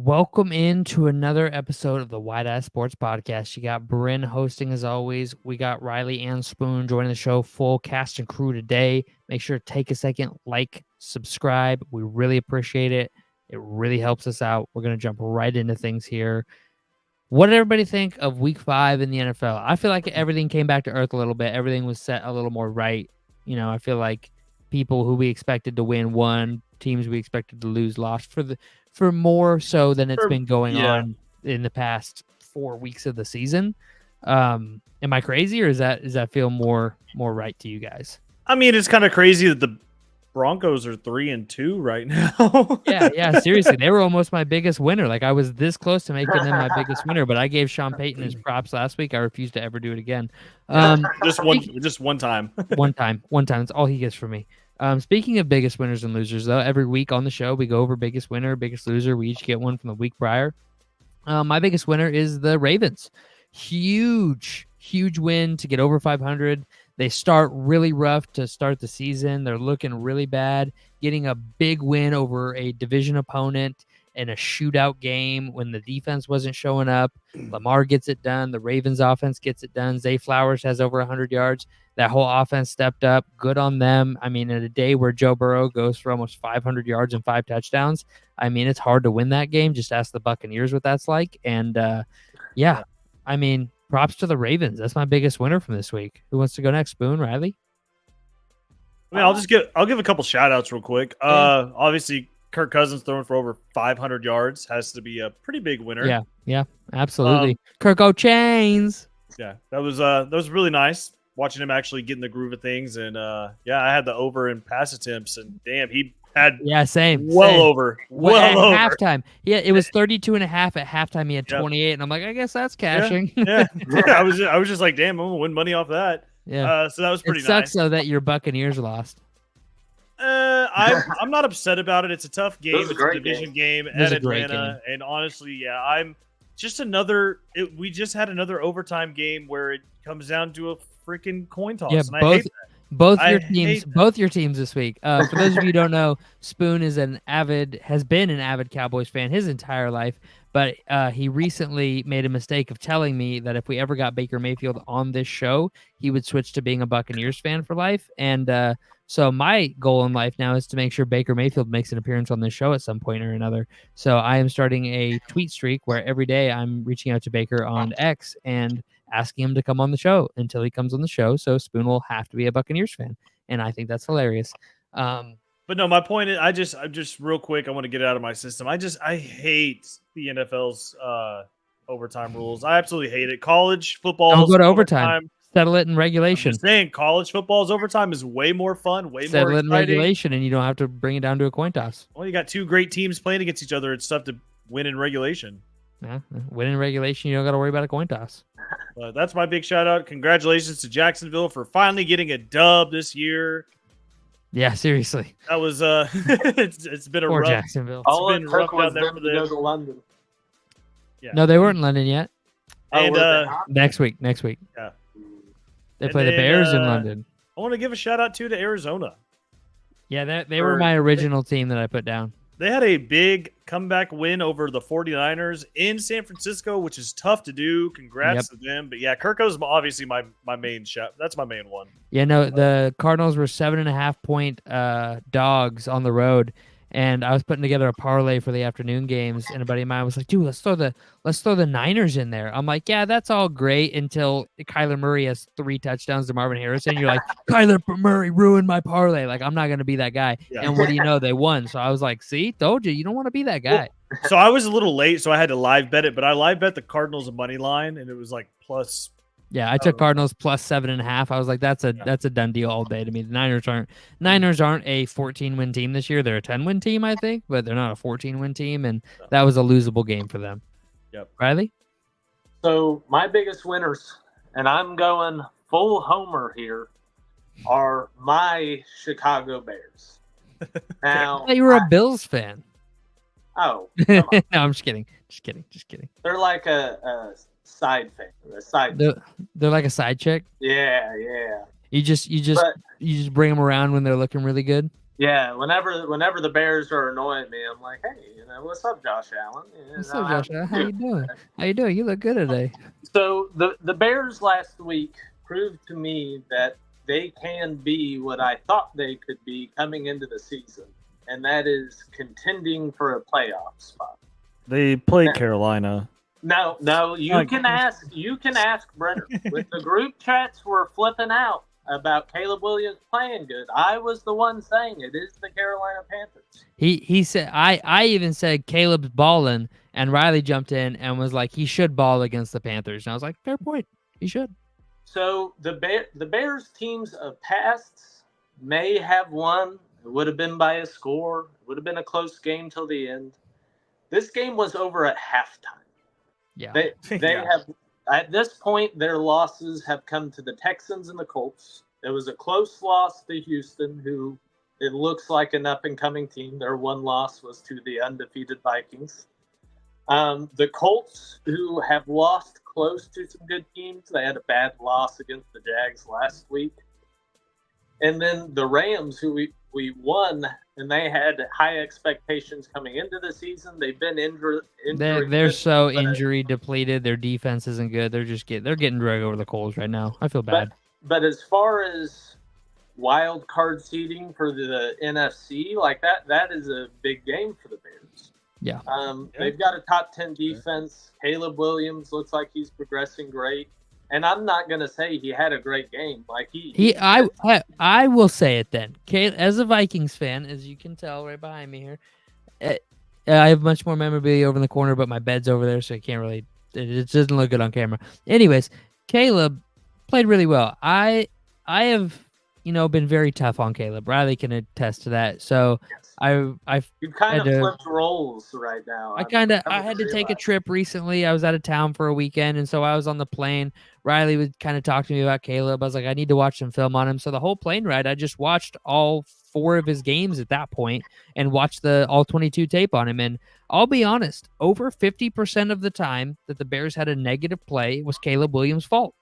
Welcome into another episode of the Wide Eye Sports Podcast. You got Bryn hosting as always. We got Riley and Spoon joining the show, full cast and crew today. Make sure to take a second, like, subscribe. We really appreciate it. It really helps us out. We're going to jump right into things here. What did everybody think of Week 5 in the NFL? I feel like everything came back to earth a little bit. Everything was set a little more right. You know, I feel like people who we expected to win won. Teams we expected to lose lost for more so than it's been going on in the past 4 weeks of the season. Am I crazy, or does that feel more right to you guys? I mean, it's kind of crazy that the Broncos are 3-2 right now. Yeah, seriously, they were almost my biggest winner. Like, I was this close to making them my biggest winner, but I gave Sean Payton his props last week. I refuse to ever do it again. Just one time. one time. That's all he gets from me. Speaking of biggest winners and losers, though, every week on the show, we go over biggest winner, biggest loser. We each get one from the week prior. My biggest winner is the Ravens. Huge win to get over 500. They start really rough to start the season. They're looking really bad, getting a big win over a division opponent in a shootout game when the defense wasn't showing up. Lamar gets it done. The Ravens offense gets it done. Zay Flowers has over 100 yards. That whole offense stepped up. Good on them. I mean, in a day where Joe Burrow goes for almost 500 yards and 5 touchdowns, I mean, it's hard to win that game. Just ask the Buccaneers what that's like. And, I mean, props to the Ravens. That's my biggest winner from this week. Who wants to go next? Spoon, Riley? I mean, I'll give a couple shout outs real quick. Obviously, Kirk Cousins throwing for over 500 yards has to be a pretty big winner. Yeah, absolutely. Kirk O'Chains. Yeah, that was really nice watching him actually get in the groove of things. And I had the over in pass attempts, and damn, he had same over halftime. Yeah, it was 32 and a half at halftime. He had 28, and I'm like, I guess that's cashing. Yeah. I was just like, damn, I'm gonna win money off that. Yeah. So that was pretty nice. It sucks though that your Buccaneers lost. I'm not upset about it. It's a tough game. It's a division game at Atlanta, and honestly, I'm just we just had another overtime game where it comes down to a freaking coin toss. Yeah, and I hate that. Both your teams this week. For those of you who don't know, Spoon has been an avid Cowboys fan his entire life, but he recently made a mistake of telling me that if we ever got Baker Mayfield on this show, he would switch to being a Buccaneers fan for life. And so my goal in life now is to make sure Baker Mayfield makes an appearance on this show at some point or another. So I am starting a tweet streak where every day I'm reaching out to Baker on X and asking him to come on the show until he comes on the show. So Spoon will have to be a Buccaneers fan. And I think that's hilarious. But no, my point is, I'm just real quick. I want to get it out of my system. I hate the NFL's overtime rules. I absolutely hate it. College football. Don't go to overtime. Settle it in regulation. I'm just saying, college football's overtime is way more fun, more Settle it in exciting. regulation, and you don't have to bring it down to a coin toss. Well, you got two great teams playing against each other. It's tough to win in regulation. Yeah, win in regulation, you don't got to worry about a coin toss. That's my big shout out. Congratulations to Jacksonville for finally getting a dub this year. Yeah, seriously. That was it's been a Poor rough. Jacksonville. It's been rough down there for them. Go to London. Yeah. No, they weren't in London yet. And next week. Yeah. They play the Bears in London. I want to give a shout out to Arizona. Yeah, they were my original team that I put down. They had a big comeback win over the 49ers in San Francisco, which is tough to do. Congrats to them. But yeah, Kirko's obviously my main shout. That's my main one. Yeah, no, the Cardinals were 7.5 point dogs on the road. And I was putting together a parlay for the afternoon games, and a buddy of mine was like, "Dude, let's throw the Niners in there." I'm like, "Yeah, that's all great until Kyler Murray has 3 touchdowns to Marvin Harrison." You're like, "Kyler Murray ruined my parlay." Like, I'm not gonna be that guy. Yeah. And what do you know? They won. So I was like, "See, told you, you don't want to be that guy." So I was a little late, so I had to live bet it, but I live bet the Cardinals a money line, and it was like plus. Yeah, I took Cardinals plus 7.5. I was like, that's a done deal all day to me. The Niners aren't a 14-win team this year. They're a 10-win team, I think, but they're not a 14-win team, and that was a losable game for them. Yep. Riley? So my biggest winners, and I'm going full homer here, are my Chicago Bears. Now, I thought you were a Bills fan. Oh, no, I'm just kidding. Just kidding. They're like a side thing. They're like a side chick. Yeah. You just bring them around when they're looking really good. Yeah, whenever the Bears are annoying me, I'm like, hey, what's up, Josh Allen? What's up, Josh? How you doing? How you doing? You look good today. So the Bears last week proved to me that they can be what I thought they could be coming into the season, and that is contending for a playoff spot. They played Carolina. No, you can ask Brenner. When the group chats were flipping out about Caleb Williams playing good, I was the one saying it is the Carolina Panthers. He said I even said Caleb's balling, and Riley jumped in and was like he should ball against the Panthers, and I was like, fair point, he should. So the Bears teams of past may have won. It would have been by a score. It would have been a close game till the end. This game was over at halftime. Yeah, they have at this point their losses have come to the Texans and the Colts. It was a close loss to Houston, who it looks like an up and coming team. Their one loss was to the undefeated Vikings. The Colts, who have lost close to some good teams, they had a bad loss against the Jags last week. And then the Rams, who we won, and they had high expectations coming into the season. They've been injured. They're so injury depleted. Their defense isn't good. They're getting dragged over the coals right now. I feel bad. But as far as wild card seeding for the NFC, like that is a big game for the Bears. Yeah. They've got a top 10 defense. Caleb Williams looks like he's progressing great. And I'm not gonna say he had a great game. Like I will say it then. As a Vikings fan, as you can tell right behind me here, I have much more memorabilia over in the corner, but my bed's over there, so I can't really. It doesn't look good on camera. Anyways, Caleb played really well. I have been very tough on Caleb. Riley can attest to that. So you kind of flipped roles right now. I had to take a trip recently. I was out of town for a weekend, and so I was on the plane. Riley would kind of talk to me about Caleb. I was like, I need to watch some film on him. So the whole plane ride, I just watched all 4 of his games at that point and watched the all 22 tape on him. And I'll be honest, over 50% of the time that the Bears had a negative play was Caleb Williams' fault.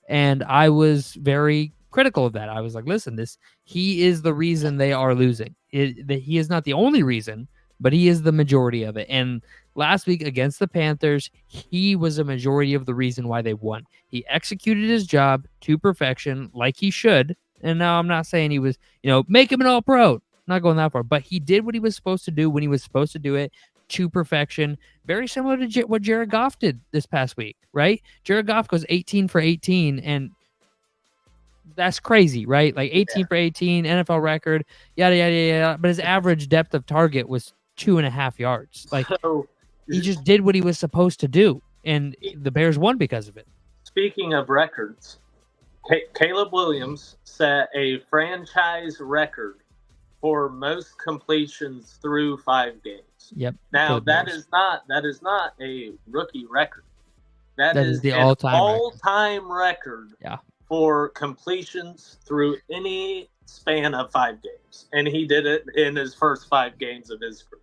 And I was very critical of that. I was like, listen, he is the reason they are losing. He is not the only reason, but he is the majority of it. And last week against the Panthers, he was a majority of the reason why they won. He executed his job to perfection like he should. And now I'm not saying he was, make him an all-pro. Not going that far. But he did what he was supposed to do when he was supposed to do it to perfection. Very similar to what Jared Goff did this past week, right? Jared Goff goes 18 for 18, and that's crazy, right? Like 18 for 18, NFL record, yada, yada, yada. But his average depth of target was 2.5 yards. Like, he just did what he was supposed to do, and the Bears won because of it. Speaking of records, Caleb Williams set a franchise record for most completions through 5 games. Yep. Now that is not a rookie record. That is the all-time record. Yeah. For completions through any span of 5 games, and he did it in his first 5 games of his career.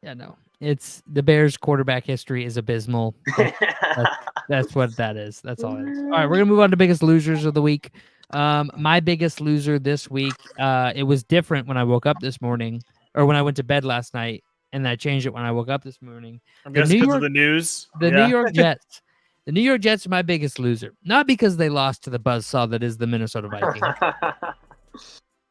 Yeah, no. It's the Bears' quarterback history is abysmal. That's what that is. That's all it is. All right, we're gonna move on to biggest losers of the week. My biggest loser this week. It was different when I woke up this morning, or when I went to bed last night, and I changed it when I woke up this morning. I'm guessing because of the news. New York Jets. The New York Jets are my biggest loser. Not because they lost to the buzzsaw that is the Minnesota Vikings.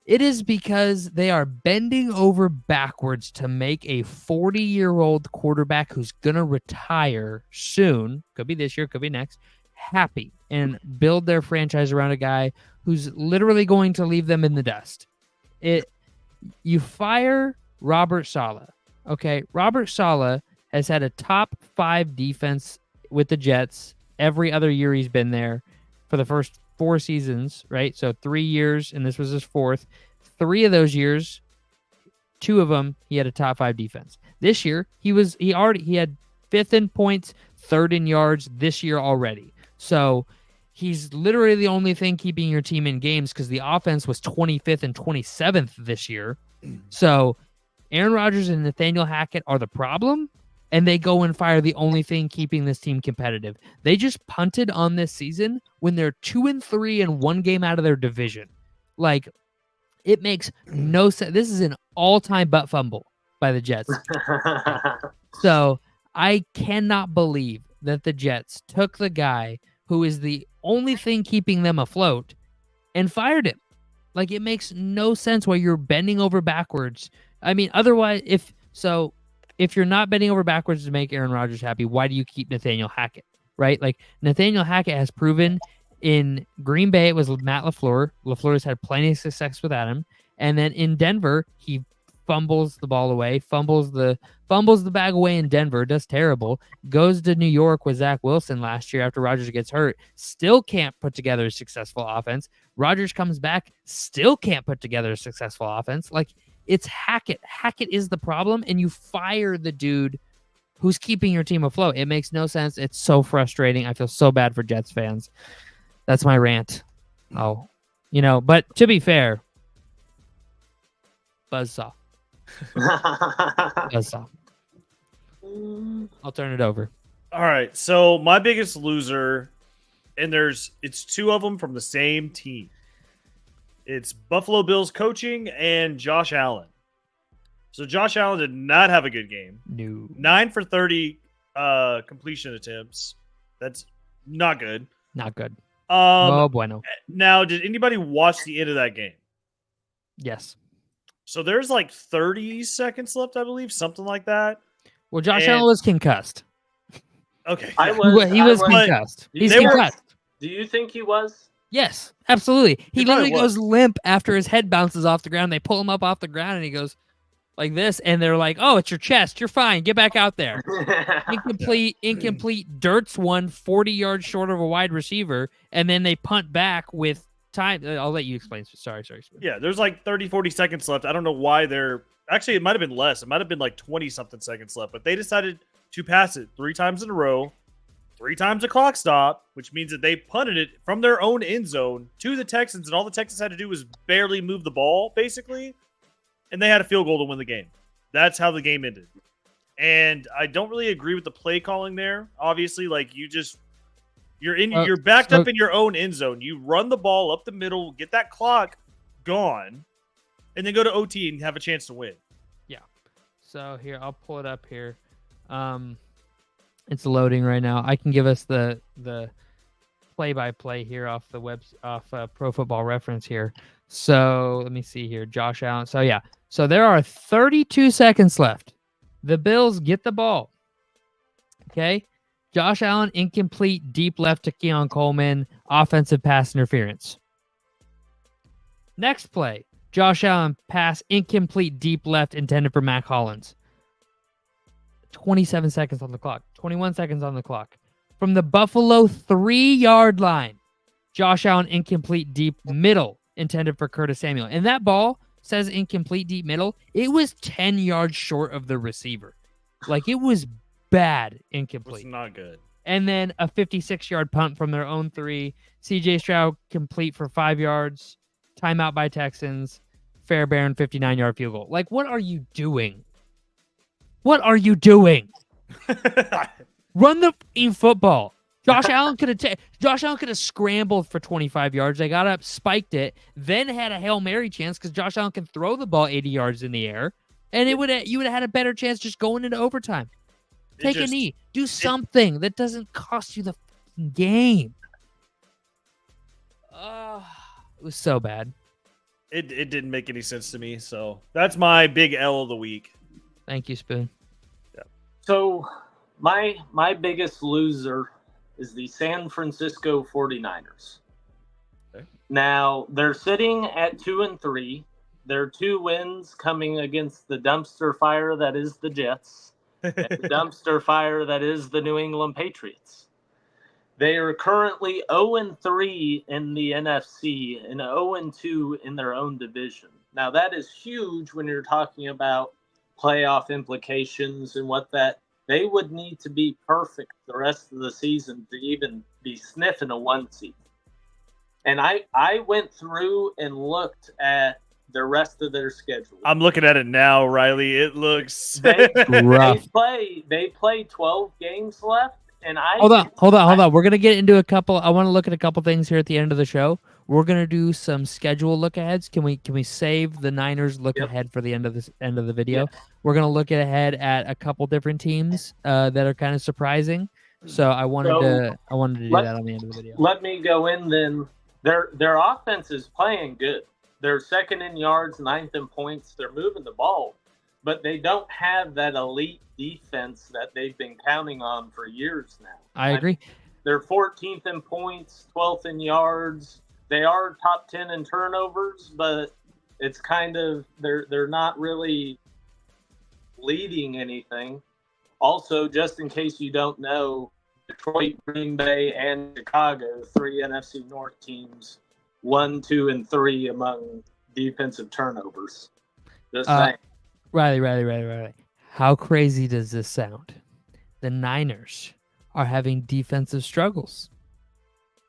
It is because they are bending over backwards to make a 40-year-old quarterback who's going to retire soon, could be this year, could be next, happy, and build their franchise around a guy who's literally going to leave them in the dust. You fire Robert Saleh. Okay, Robert Saleh has had a top 5 defense with the Jets every other year he's been there for the first 4 seasons, right? So 3 years, and this was his 4th. 3 of those years, 2 of them, he had a top 5 defense. This year, he had 5th in points, 3rd in yards this year already. So he's literally the only thing keeping your team in games because the offense was 25th and 27th this year. So Aaron Rodgers and Nathaniel Hackett are the problem, and they go and fire the only thing keeping this team competitive. They just punted on this season when they're 2-3 and 1 game out of their division. Like, It makes no sense. This is an all-time butt fumble by the Jets. So I cannot believe that the Jets took the guy who is the only thing keeping them afloat and fired him. Like, it makes no sense why you're bending over backwards. I mean, otherwise, if you're not bending over backwards to make Aaron Rodgers happy, why do you keep Nathaniel Hackett, right? Like, Nathaniel Hackett has proven in Green Bay, it was Matt LaFleur. LaFleur's had plenty of success without him. And then in Denver, he fumbles the ball away, fumbles the bag away in Denver, does terrible. Goes to New York with Zach Wilson last year after Rodgers gets hurt, still can't put together a successful offense. Rodgers comes back, still can't put together a successful offense. Like, it's Hackett. Hackett is the problem, and you fire the dude who's keeping your team afloat. It makes no sense. It's so frustrating. I feel so bad for Jets fans. That's my rant. Oh, but to be fair, buzzsaw. Buzzsaw. I'll turn it over. All right. So my biggest loser, and it's two of them from the same team. It's Buffalo Bills coaching and Josh Allen. So Josh Allen did not have a good game. No. 9 for 30 completion attempts. That's not good. Not good. Oh, bueno. Now, did anybody watch the end of that game? Yes. So there's like 30 seconds left, I believe, something like that. Well, Josh Allen was concussed. Okay. He was concussed. He's concussed. Do you think he was? Yes, absolutely. He literally was. goes limp after his head bounces off the ground. They pull him up off the ground, and he goes like this, and they're like, "Oh, it's your chest. You're fine. Get back out there." Incomplete. Dirts one 40 yards short of a wide receiver, and then they punt back with time. I'll let you explain. Sorry. Yeah, there's like 30, 40 seconds left. I don't know why they're... Actually, it might have been less. It might have been like 20-something seconds left, but they decided to pass it 3 times in a row, 3 times a clock stop, which means that they punted it from their own end zone to the Texans, and all the Texans had to do was barely move the ball, basically, and they had a field goal to win the game. That's how the game ended. And I don't really agree with the play calling there. Obviously, like, you're backed up in your own end zone. You run the ball up the middle, get that clock gone, and then go to OT and have a chance to win. Yeah. So here, I'll pull it up here. It's loading right now. I can give us the play-by-play here off Pro Football Reference here. So let me see here. Josh Allen. So yeah. So there are 32 seconds left. The Bills get the ball. Okay. Josh Allen, incomplete, deep left to Keon Coleman, offensive pass interference. Next play, Josh Allen, pass, incomplete, deep left, intended for Mac Hollins. 27 seconds on the clock, 21 seconds on the clock. From the Buffalo 3-yard line, Josh Allen, incomplete, deep middle, intended for Curtis Samuel. And that ball says incomplete, deep middle. It was 10 yards short of the receiver. Like, it was bad incomplete. It's not good. And then a 56-yard punt from their own 3. CJ Stroud complete for 5 yards. Timeout by Texans. Fairbairn 59-yard field goal. Like, what are you doing? What are you doing? Run the football. Josh Allen could have scrambled for 25 yards. They got up, spiked it, then had a Hail Mary chance because Josh Allen can throw the ball 80 yards in the air, and you would have had a better chance just going into overtime. Take a knee. Do something that doesn't cost you the game. It was so bad. It didn't make any sense to me. So that's my big L of the week. Thank you, Spoon. Yeah. So my biggest loser is the San Francisco 49ers. Okay. Now, they're sitting at 2-3. Their 2 wins coming against the dumpster fire that is the Jets. And the dumpster fire that is the New England Patriots. They are currently 0-3 in the NFC and 0-2 in their own division. Now, that is huge when you're talking about playoff implications and what that they would need to be perfect the rest of the season to even be sniffing a 1 seed. And I went through and looked at the rest of their schedule. I'm looking at it now, Riley. It looks rough. They play 12 games left, and Hold on. We're gonna get into a couple. I want to look at a couple things here at the end of the show. we're gonna do some schedule look aheads. Can we save the Niners look Yep. ahead for the end of the video? Yeah. We're gonna look ahead at a couple different teams that are kind of surprising. So I wanted to do that on the end of the video. Let me go in then. Their offense is playing good. They're second in yards, ninth in points. They're moving the ball, but they don't have that elite defense that they've been counting on for years now. I agree. They're 14th in points, 12th in yards. They are top 10 in turnovers, but it's kind of they're not really leading anything. Also, just in case you don't know, Detroit, Green Bay, and Chicago, 3 NFC North teams, 1, 2, and 3 among defensive turnovers. Just saying. Riley. How crazy does this sound? The Niners are having defensive struggles.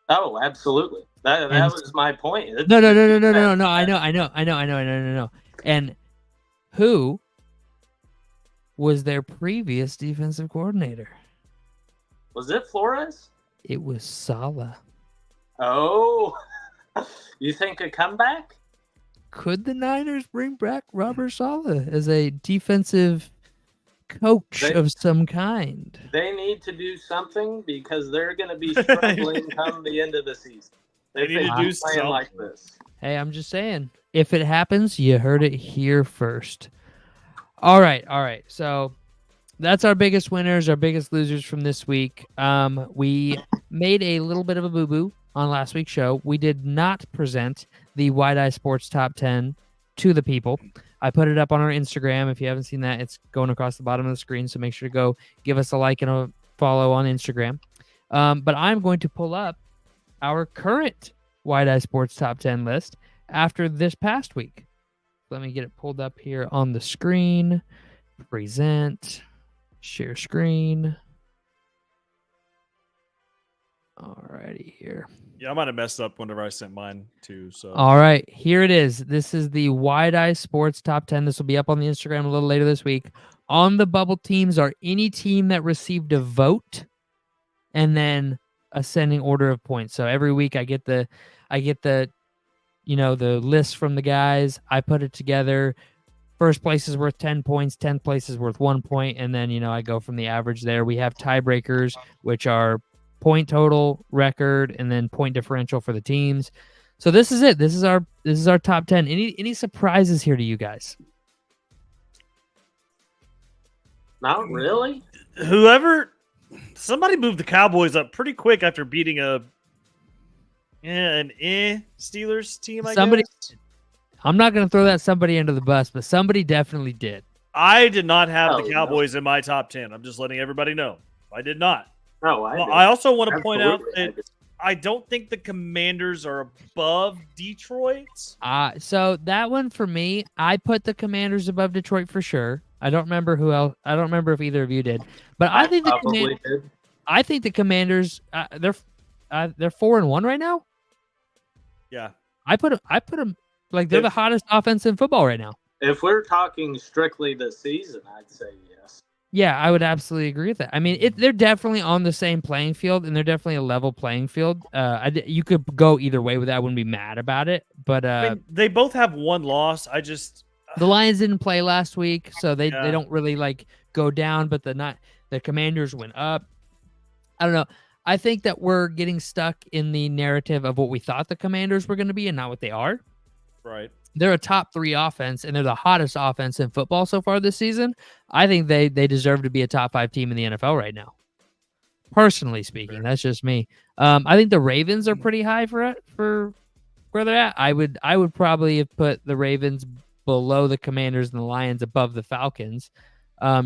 Oh, absolutely. That was my point. No. I know. And who was their previous defensive coordinator? Was it Flores? It was Saleh. Oh, you think a comeback? Could the Niners bring back Robert Saleh as a defensive coach of some kind? They need to do something because they're going to be struggling come the end of the season. They need to do something like this. Hey, I'm just saying, if it happens, you heard it here first. All right. So that's our biggest winners, our biggest losers from this week. We made a little bit of a boo-boo on last week's show. We did not present the Wide Eye Sports Top 10 to the people. I put it up on our Instagram. If you haven't seen that, it's going across the bottom of the screen, so make sure to go give us a like and a follow on Instagram. But I'm going to pull up our current Wide Eye Sports Top 10 list after this past week. Let me get it pulled up here on the screen. Present. Share screen. Alrighty here. Yeah, I might have messed up whenever I sent mine too. So all right, here it is. This is the Wide Eye Sports Top 10. This will be up on the Instagram a little later this week. On the bubble teams are any team that received a vote, and then ascending order of points. So every week I get the the list from the guys. I put it together. First place is worth 10 points, 10th place is worth 1 point, and then I go from the average there. We have tiebreakers, which are point total, record, and then point differential for the teams. So this is it. This is our top 10. Any surprises here to you guys? Not really. Somebody moved the Cowboys up pretty quick after beating an Steelers team, I guess. I'm not going to throw that somebody under the bus, but somebody definitely did. I did not have the Cowboys in my top 10. I'm just letting everybody know. I did not. No, I also want to point out that I don't think the Commanders are above Detroit. So that one for me, I put the Commanders above Detroit for sure. I don't remember who else. I don't remember if either of you did, but I think the Commanders. They're 4-1 right now. Yeah, I put them like they're the hottest offense in football right now. If we're talking strictly this season, I'd say yes. Yeah, I would absolutely agree with that. I mean, they're definitely on the same playing field, and they're definitely a level playing field. You could go either way with that. I wouldn't be mad about it, but I mean, they both have one loss. The Lions didn't play last week, so they don't really go down. But the Commanders went up. I don't know. I think that we're getting stuck in the narrative of what we thought the Commanders were going to be, and not what they are. Right. They're a top 3 offense, and they're the hottest offense in football so far this season. I think they deserve to be a top 5 team in the NFL right now. Personally speaking, that's just me. I think the Ravens are pretty high for where they're at. I would probably have put the Ravens below the Commanders and the Lions above the Falcons,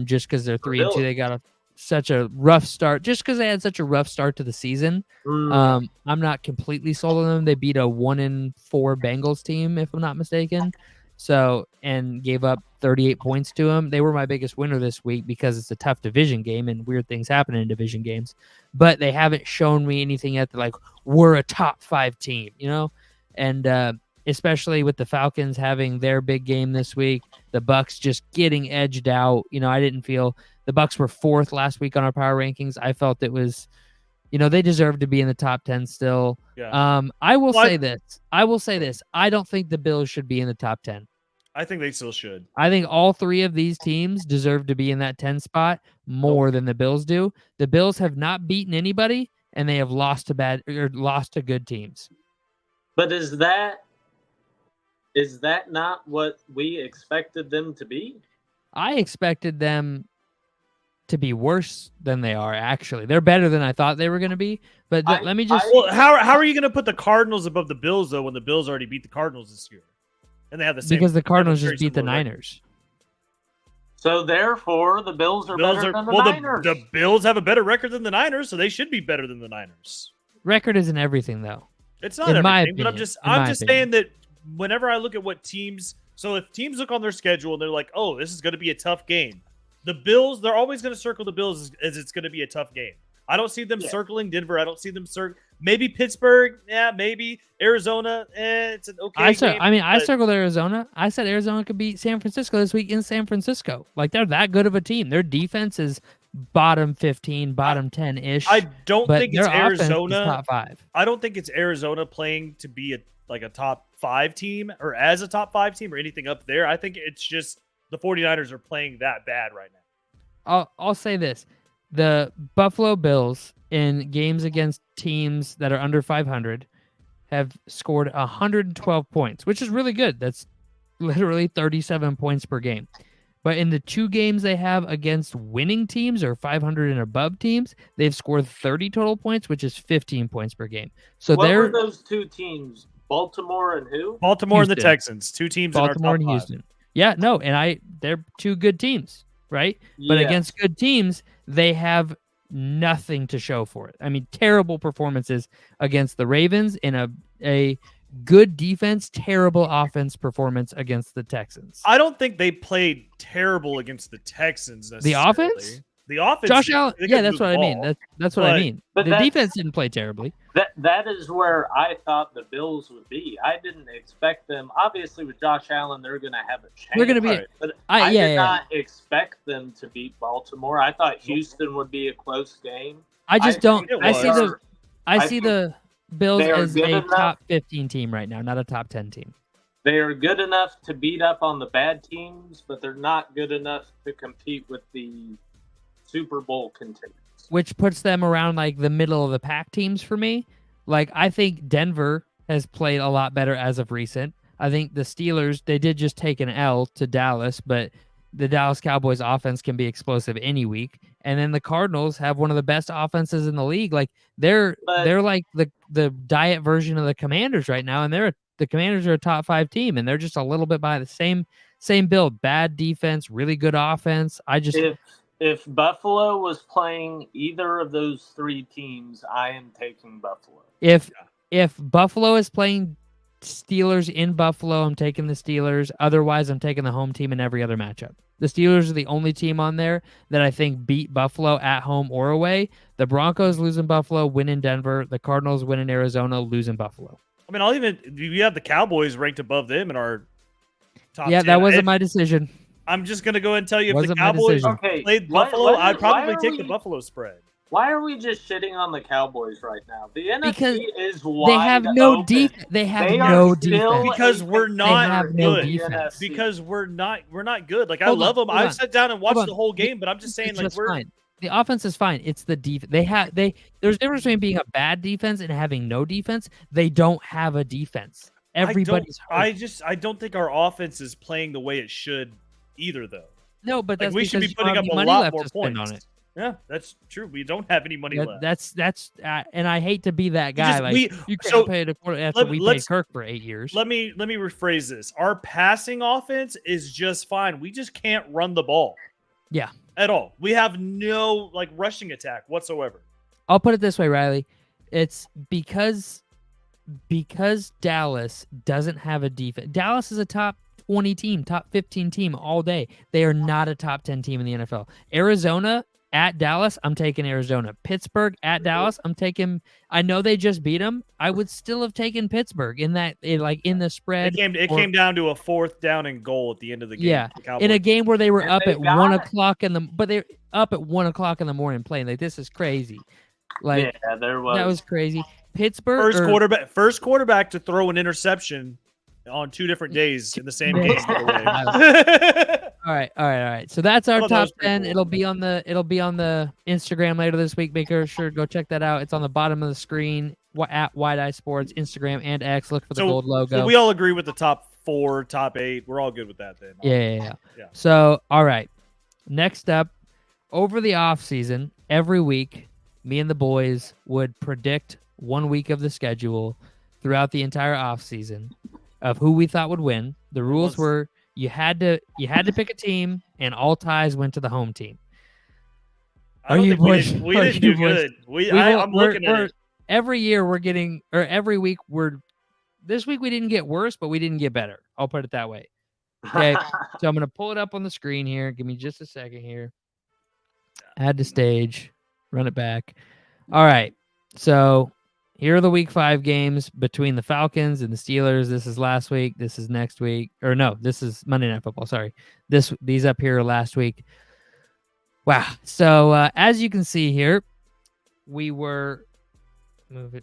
just because they're 3-2. They got such a rough start. Just because they had such a rough start to the season, I'm not completely sold on them. They beat a 1-4 Bengals team, if I'm not mistaken. So, and gave up 38 points to them. They were my biggest winner this week because it's a tough division game and weird things happen in division games. But they haven't shown me anything yet that we're a top 5 team, And especially with the Falcons having their big game this week, the Bucs just getting edged out. I didn't feel the Bucs were 4th last week on our power rankings. I felt it was They deserve to be in the top 10 still. Yeah. I will Well, say this. I don't think the Bills should be in the top 10. I think they still should. I think all three of these teams deserve to be in that 10 spot more than the Bills do. The Bills have not beaten anybody, and they have lost to good teams. But is that not what we expected them to be? I expected them to be worse than they are, actually. They're better than I thought they were going to be. But let me just... Well, how are you going to put the Cardinals above the Bills, though, when the Bills already beat the Cardinals this year? And they have the same... Because the Cardinals just beat the Niners. So, therefore, the Bills are better than the Niners. The Bills have a better record than the Niners, so they should be better than the Niners. Record isn't everything, though. It's not everything, but I'm just saying that whenever I look at what teams... So, if teams look on their schedule and they're like, oh, this is going to be a tough game, the Bills, they're always going to circle the Bills as it's going to be a tough game. I don't see them circling Denver. I don't see them maybe Pittsburgh. Yeah, maybe Arizona. It's an okay game. I circled Arizona. I said Arizona could beat San Francisco this week in San Francisco. Like, they're that good of a team. Their defense is bottom 15, bottom 10-ish. I don't think it's Arizona. Top 5. I don't think it's Arizona playing to be a top 5 team or as a top 5 team or anything up there. I think it's just the 49ers are playing that bad right now. I'll say this. The Buffalo Bills in games against teams that are under 500 have scored 112 points, which is really good. That's literally 37 points per game. But in the 2 games they have against winning teams or 500 and above teams, they've scored 30 total points, which is 15 points per game. So what were those 2 teams? Baltimore and who? Baltimore and the Texans. 2 teams Baltimore in our top and 5. Houston. Yeah, no, and they're 2 good teams, right? But against good teams, they have nothing to show for it. I mean, terrible performances against the Ravens in a good defense, terrible offense performance against the Texans. I don't think they played terrible against the Texans necessarily. The offense? The offense. Josh Allen. Yeah, that's what I mean. That's what I mean. But the defense didn't play terribly. That is where I thought the Bills would be. I didn't expect them. Obviously, with Josh Allen, they're going to have a chance. They're going to be. But I did not expect them to beat Baltimore. I thought Houston would be a close game. I just don't. I see the Bills as a top 15 team right now, not a top 10 team. They are good enough to beat up on the bad teams, but they're not good enough to compete with the Super Bowl contenders. Which puts them around like the middle of the pack teams for me. Like, I think Denver has played a lot better as of recent. I think the Steelers, they did just take an L to Dallas, but the Dallas Cowboys offense can be explosive any week. And then the Cardinals have one of the best offenses in the league. Like, they're like the diet version of the Commanders right now, and the Commanders are a top 5 team, and they're just a little bit by the same build. Bad defense, really good offense. If Buffalo was playing either of those 3 teams, I am taking Buffalo. If Buffalo is playing Steelers in Buffalo, I'm taking the Steelers. Otherwise, I'm taking the home team in every other matchup. The Steelers are the only team on there that I think beat Buffalo at home or away. The Broncos lose in Buffalo, win in Denver. The Cardinals win in Arizona, lose in Buffalo. I mean, you have the Cowboys ranked above them in our top 10. That wasn't my decision. I'm just going to go ahead and tell you, if the Cowboys played Buffalo, I'd probably take the Buffalo spread. Why are we just shitting on the Cowboys right now? The NFC is wide they have no defense. They have no defense. Because we're not good. Defense. Because we're not good. Like, I love them. I've sat down and watched the whole game, but I'm just saying, like, we're fine. The offense is fine. It's the defense. There's a difference between being a bad defense and having no defense. They don't have a defense. Everybody's hurt. I don't think our offense is playing the way it should either, though. No, but we should be putting up a lot more points on it. Yeah, that's true. We don't have any money left. That's and I hate to be that guy. You can't pay the quarter after we paid Kirk for 8 years. Let me rephrase this. Our passing offense is just fine. We just can't run the ball. Yeah, at all. We have no rushing attack whatsoever. I'll put it this way, Riley. It's because Dallas doesn't have a defense. Dallas is a top 20 team, top 15 team all day. They are not a top 10 team in the NFL. Arizona at Dallas, I'm taking Arizona. Pittsburgh at Dallas, I'm taking. I know they just beat them. I would still have taken Pittsburgh in the spread. It came down to a 4th down and goal at the end of the game. Yeah, in a game where they were up at 1 o'clock but they're up at 1 o'clock in the morning playing. Like, this is crazy. Like Yeah, there was. that was crazy. Pittsburgh First quarterback to throw an interception on 2 different days in the same game. By the way. All right. So that's our thought that top was pretty 10. cool. It'll be on the Instagram later this week. Make sure to go check that out. It's on the bottom of the screen at Wide Eye Sports, Instagram and X. Look for the gold logo. So we all agree with the top 4, top 8. We're all good with that then. Yeah. Yeah. So, all right. Next up, over the off season, every week, me and the boys would predict 1 week of the schedule throughout the entire off season of who we thought would win. The rules were you had to pick a team, and all ties went to the home team. We didn't do good. I'm looking at it. Every year we're getting, or every week this week we didn't get worse, but we didn't get better. I'll put it that way. Okay, so I'm going to pull it up on the screen here. Give me just a second here. Add to stage. Run it back. All right, so here are the week 5 games between the Falcons and the Steelers. This is last week. This is next week. Or no, this is Monday Night Football. Sorry. These up here are last week. Wow. So as you can see here, we were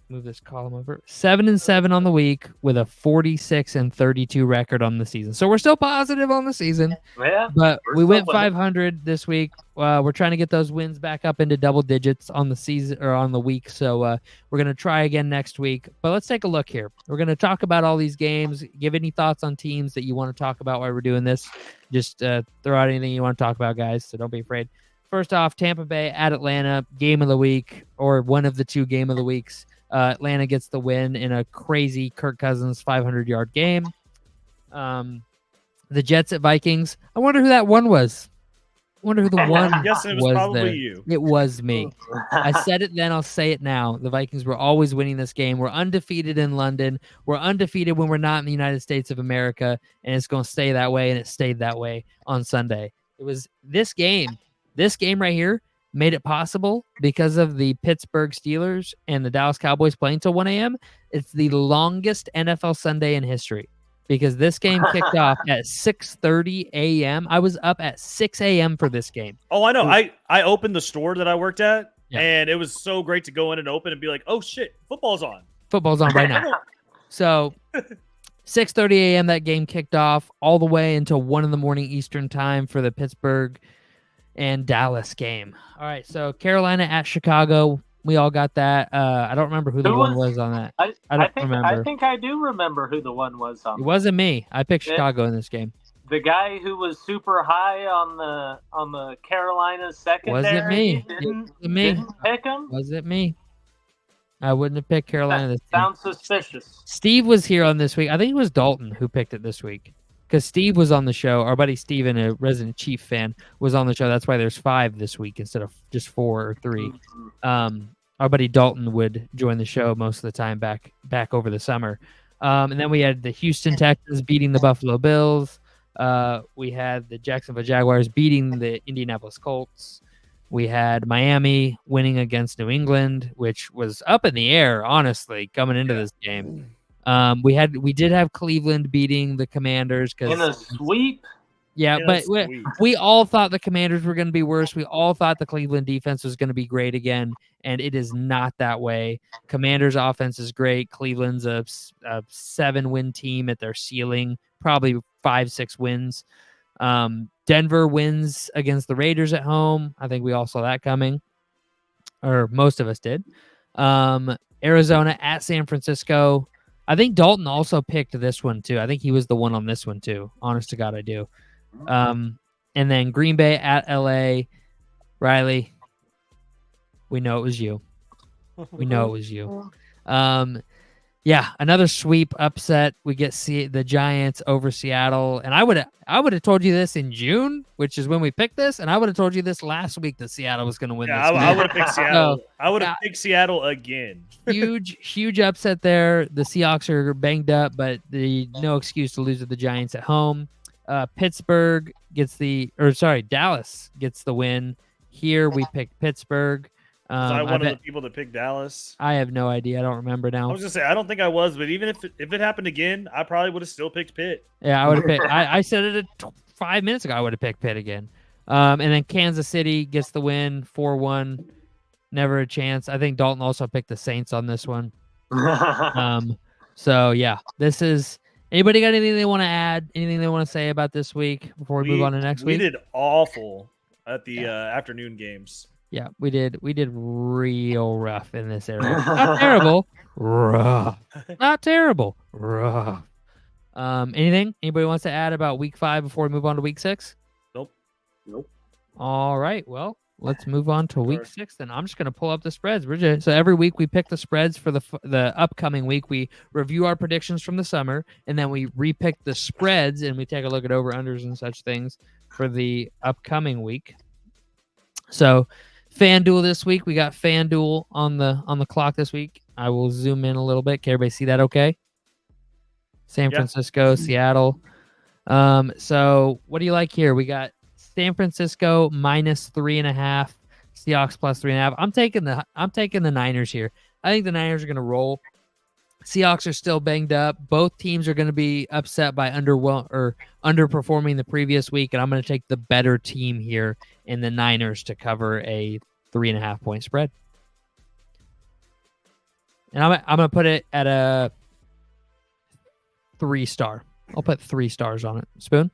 move this column over. 7-7 on the week with a 46-32 record on the season. So we're still positive on the season. Yeah, but we went 500 this week. We're trying to get those wins back up into double digits on the season or on the week. So we're going to try again next week. But let's take a look here. We're going to talk about all these games. Give any thoughts on teams that you want to talk about while we're doing this. Just throw out anything you want to talk about, guys. So don't be afraid. First off, Tampa Bay at Atlanta, game of the week, or one of the 2 game of the weeks. Atlanta gets the win in a crazy Kirk Cousins 500-yard game. The Jets at Vikings. I wonder who that one was. I wonder who the one I'm guessing it was probably there. you. It was me. I said it then, I'll say it now. The Vikings were always winning this game. We're undefeated in London. We're undefeated when we're not in the United States of America, and it's going to stay that way, and it stayed that way on Sunday. It was this game right here made it possible because of the Pittsburgh Steelers and the Dallas Cowboys playing till 1 a.m. It's the longest NFL Sunday in history because this game kicked off at 6:30 a.m. I was up at 6 a.m. for this game. Oh, I know. I opened the store that I worked at, and it was so great to go in and open and be like, oh, shit, football's on. Football's on right now. So 6:30 a.m. that game kicked off all the way until 1 in the morning Eastern time for the Pittsburgh and Dallas game. All right, so Carolina at Chicago. We all got that. I don't remember who the one was on that. I don't remember. I think I do remember who the one was on. It wasn't me. I picked Chicago in this game. The guy who was super high on the Carolina secondary. Wasn't me. Didn't pick him. Wasn't me. I wouldn't have picked Carolina this time. Sounds suspicious. Steve was here on this week. I think it was Dalton who picked it this week. Because Steve was on the show. Our buddy Steven, a resident Chief fan, was on the show. That's why there's 5 this week instead of just 4 or 3. Our buddy Dalton would join the show most of the time back over the summer. And then we had the Houston Texans beating the Buffalo Bills. We had the Jacksonville Jaguars beating the Indianapolis Colts. We had Miami winning against New England, which was up in the air, honestly, coming into this game. We did have Cleveland beating the Commanders in a sweep. Yeah, but we all thought the Commanders were going to be worse. We all thought the Cleveland defense was going to be great again, and it is not that way. Commanders' offense is great. Cleveland's a 7-win team at their ceiling, probably 5-6 wins. Denver wins against the Raiders at home. I think we all saw that coming, or most of us did. Arizona at San Francisco. I think Dalton also picked this one, too. I think he was the one on this one, too. Honest to God, I do. And then Green Bay at L.A. Riley, we know it was you. We know it was you. Yeah, another sweep upset. We get the Giants over Seattle. And I would have told you this in June, which is when we picked this, and I would have told you this last week that Seattle was going to win this game. I would have picked Seattle. I would have picked Seattle again. huge upset there. The Seahawks are banged up, but no excuse to lose to the Giants at home. Dallas gets the win. Here we picked Pittsburgh. Was I one of the people that picked Dallas? I have no idea. I don't remember now. I was gonna say I don't think I was, but even if it happened again, I probably would have still picked Pitt. Yeah, I would have picked. I said it 5 minutes ago. I would have picked Pitt again. And then Kansas City gets the win, 4-1. Never a chance. I think Dalton also picked the Saints on this one. So yeah, this is. Anybody got anything they want to add? Anything they want to say about this week before we move on to next week? We did awful at the afternoon games. Yeah, we did real rough in this area. Not terrible, rough. Not terrible, rough. Anything anybody wants to add about week 5 before we move on to week 6? Nope. All right, well, let's move on to week 6 then. I'm just going to pull up the spreads. So every week we pick the spreads for the upcoming week. We review our predictions from the summer, and then we repick the spreads, and we take a look at over-unders and such things for the upcoming week. So FanDuel this week, we got FanDuel on the clock this week. I will zoom in a little bit. Can everybody see that okay? San Francisco, Seattle. So what do you like here? We got San Francisco minus 3.5, Seahawks plus 3.5. I'm taking the Niners here. I think the Niners are going to roll. Seahawks are still banged up. Both teams are going to be upset by underperforming the previous week, and I'm going to take the better team here in the Niners to cover a 3.5 point spread. And I'm going to put it at a 3-star. I'll put 3 stars on it. Spoon?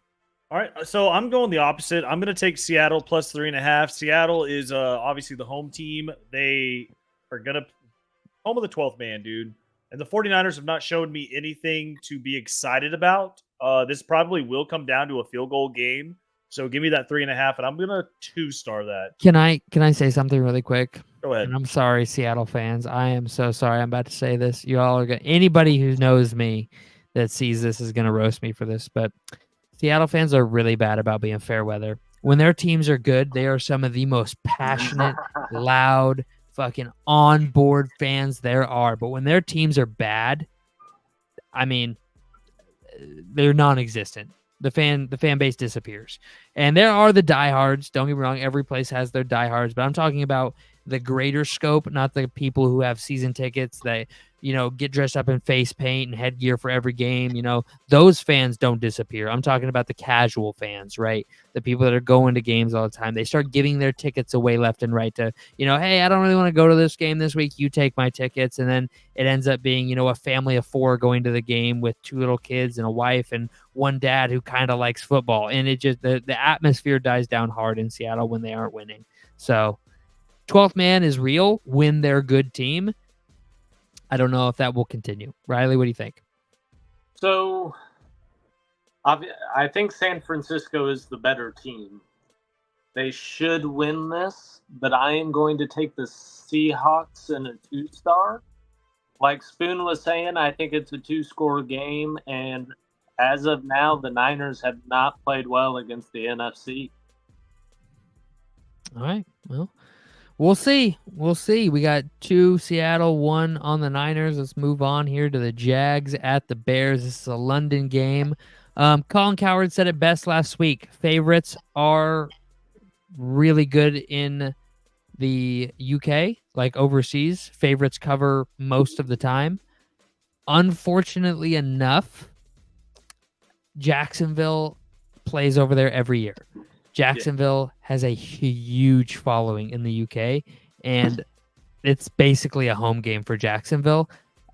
All right, so I'm going the opposite. I'm going to take Seattle plus 3.5. Seattle is obviously the home team. They are going to home of the 12th man, dude. And the 49ers have not shown me anything to be excited about. This probably will come down to a field goal game. So give me that 3.5, and I'm going to 2-star that. Can I say something really quick? Go ahead. And I'm sorry, Seattle fans. I am so sorry. I'm about to say this. You all are anybody who knows me that sees this is going to roast me for this, but Seattle fans are really bad about being fair weather. When their teams are good, they are some of the most passionate, loud, fucking on-board fans there are. But when their teams are bad, I mean, they're non-existent. The fan base disappears. And there are the diehards. Don't get me wrong. Every place has their diehards. But I'm talking about the greater scope, not the people who have season tickets that, get dressed up in face paint and headgear for every game. Those fans don't disappear. I'm talking about the casual fans, right? The people that are going to games all the time. They start giving their tickets away left and right to, hey, I don't really want to go to this game this week. You take my tickets. And then it ends up being, a family of 4 going to the game with 2 little kids and a wife and one dad who kind of likes football. And it just, the atmosphere dies down hard in Seattle when they aren't winning. So 12th man is real when they're a good team. I don't know if that will continue. Riley, what do you think? So, I think San Francisco is the better team. They should win this, but I am going to take the Seahawks in a 2-star. Like Spoon was saying, I think it's a 2-score game, and as of now, the Niners have not played well against the NFC. All right, well, we'll see. We got 2 Seattle, 1 on the Niners. Let's move on here to the Jags at the Bears. This is a London game. Colin Cowherd said it best last week. Favorites are really good in the UK, like overseas. Favorites cover most of the time. Unfortunately enough, Jacksonville plays over there every year. Jacksonville has a huge following in the UK, and it's basically a home game for Jacksonville.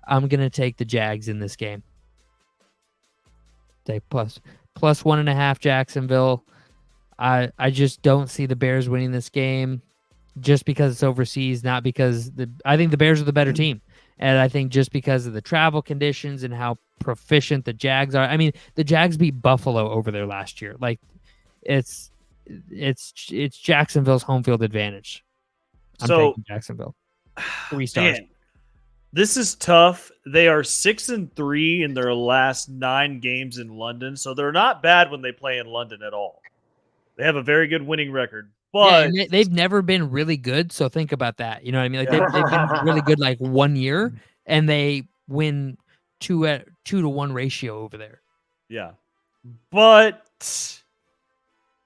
I'm going to take the Jags in this game. Take plus 1.5 Jacksonville. I just don't see the Bears winning this game just because it's overseas, not because I think the Bears are the better team. And I think just because of the travel conditions and how proficient the Jags are. I mean, the Jags beat Buffalo over there last year. Like, it's Jacksonville's home field advantage. I'm taking Jacksonville. 3 stars. Man, this is tough. They are 6-3 in their last 9 games in London, so they're not bad when they play in London at all. They have a very good winning record, but they've never been really good. So think about that. You know what I mean? Like they've been really good like 1 year, and they win 2-1 ratio over there. Yeah, but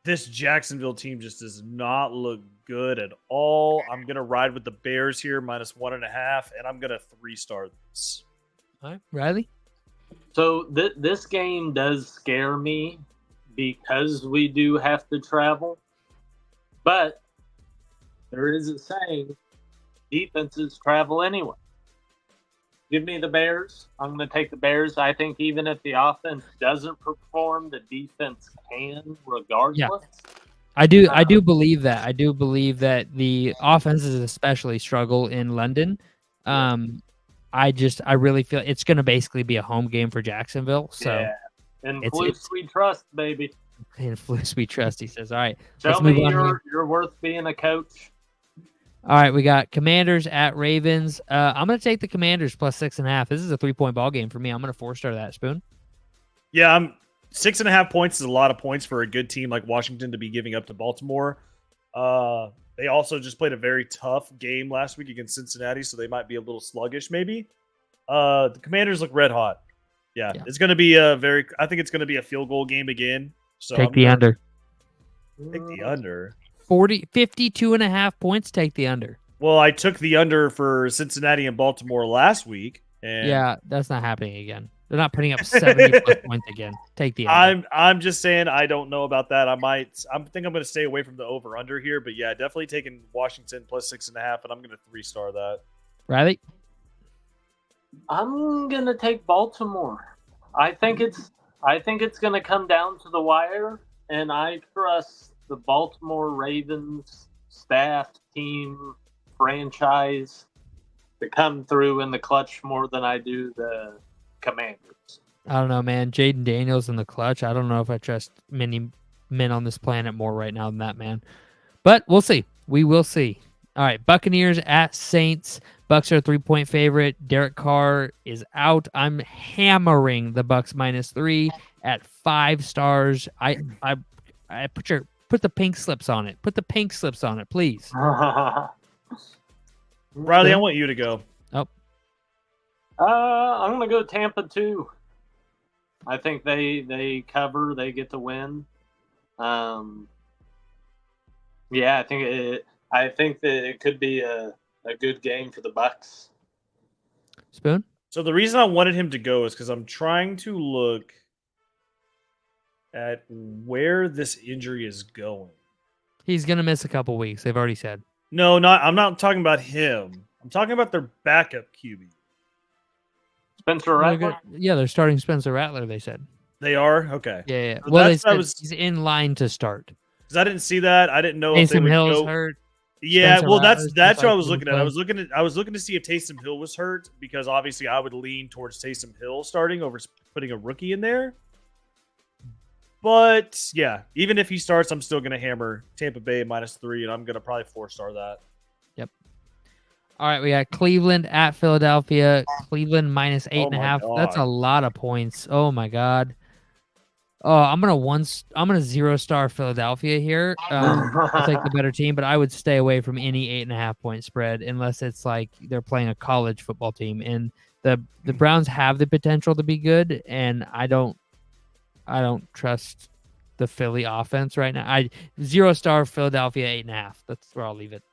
this Jacksonville team just does not look good at all. I'm going to ride with the Bears here, minus 1.5, and I'm going to 3-star this. All right, Riley? So this game does scare me because we do have to travel. But there is a saying, defenses travel anyway. Give me the Bears. I'm going to take the Bears. I think even if the offense doesn't perform, the defense can regardless. Yeah. I do believe that. I do believe that the offenses especially struggle in London. I really feel it's going to basically be a home game for Jacksonville. So yeah. And Flus we trust, baby. In Flus we trust, he says. All right. Tell me you're worth being a coach. All right, we got Commanders at Ravens. I'm going to take the Commanders plus 6.5. This is a 3-point ball game for me. I'm going to 4-star that, Spoon. Yeah, 6.5 points is a lot of points for a good team like Washington to be giving up to Baltimore. They also just played a very tough game last week against Cincinnati, so they might be a little sluggish maybe. The Commanders look red hot. Yeah. It's going to be I think it's going to be a field goal game again. So take the under. Take the under. 52.5 points, take the under. Well, I took the under for Cincinnati and Baltimore last week. And yeah, that's not happening again. They're not putting up 70 plus points again. Take the under. I'm just saying I don't know about that. I think I'm going to stay away from the over under here, but yeah, definitely taking Washington plus 6.5, and I'm going to 3-star that. Riley? I'm going to take Baltimore. I think it's going to come down to the wire, and I trust the Baltimore Ravens staff, team, franchise to come through in the clutch more than I do the Commanders. I don't know, man. Jaden Daniels in the clutch. I don't know if I trust many men on this planet more right now than that man. But we'll see. We will see. All right, Buccaneers at Saints. Bucks are a 3-point favorite. Derek Carr is out. I'm hammering the Bucks -3 at 5 stars. I put the pink slips on it. Put the pink slips on it, please. Riley, I want you to go. Oh. I'm going to go Tampa too. I think they cover. They get the win. Yeah, I think that it could be a good game for the Bucks. Spoon? So the reason I wanted him to go is because I'm trying to look at where this injury is going. He's going to miss a couple weeks. They've already said. No, I'm not talking about him. I'm talking about their backup QB. Spencer Rattler? Yeah, they're starting Spencer Rattler, they said. They are? Okay. Yeah. So well, they said he's in line to start. Because I didn't see that. I didn't know if they Taysom would Hill's go. hurt. Yeah, Spencer well, Rattler's that's what I was like looking at. I was looking to see if Taysom Hill was hurt because obviously I would lean towards Taysom Hill starting over putting a rookie in there. But yeah, even if he starts, I'm still going to hammer Tampa Bay -3, and I'm going to probably 4-star that. Yep. All right, we got Cleveland at Philadelphia. Cleveland -8.5. That's a lot of points. Oh my god. Oh, I'm gonna 0-star Philadelphia here. I'll take the better team, but I would stay away from any 8.5-point spread unless it's like they're playing a college football team. And the Browns have the potential to be good, and I don't trust the Philly offense right now. 0-star Philadelphia 8.5. That's where I'll leave it.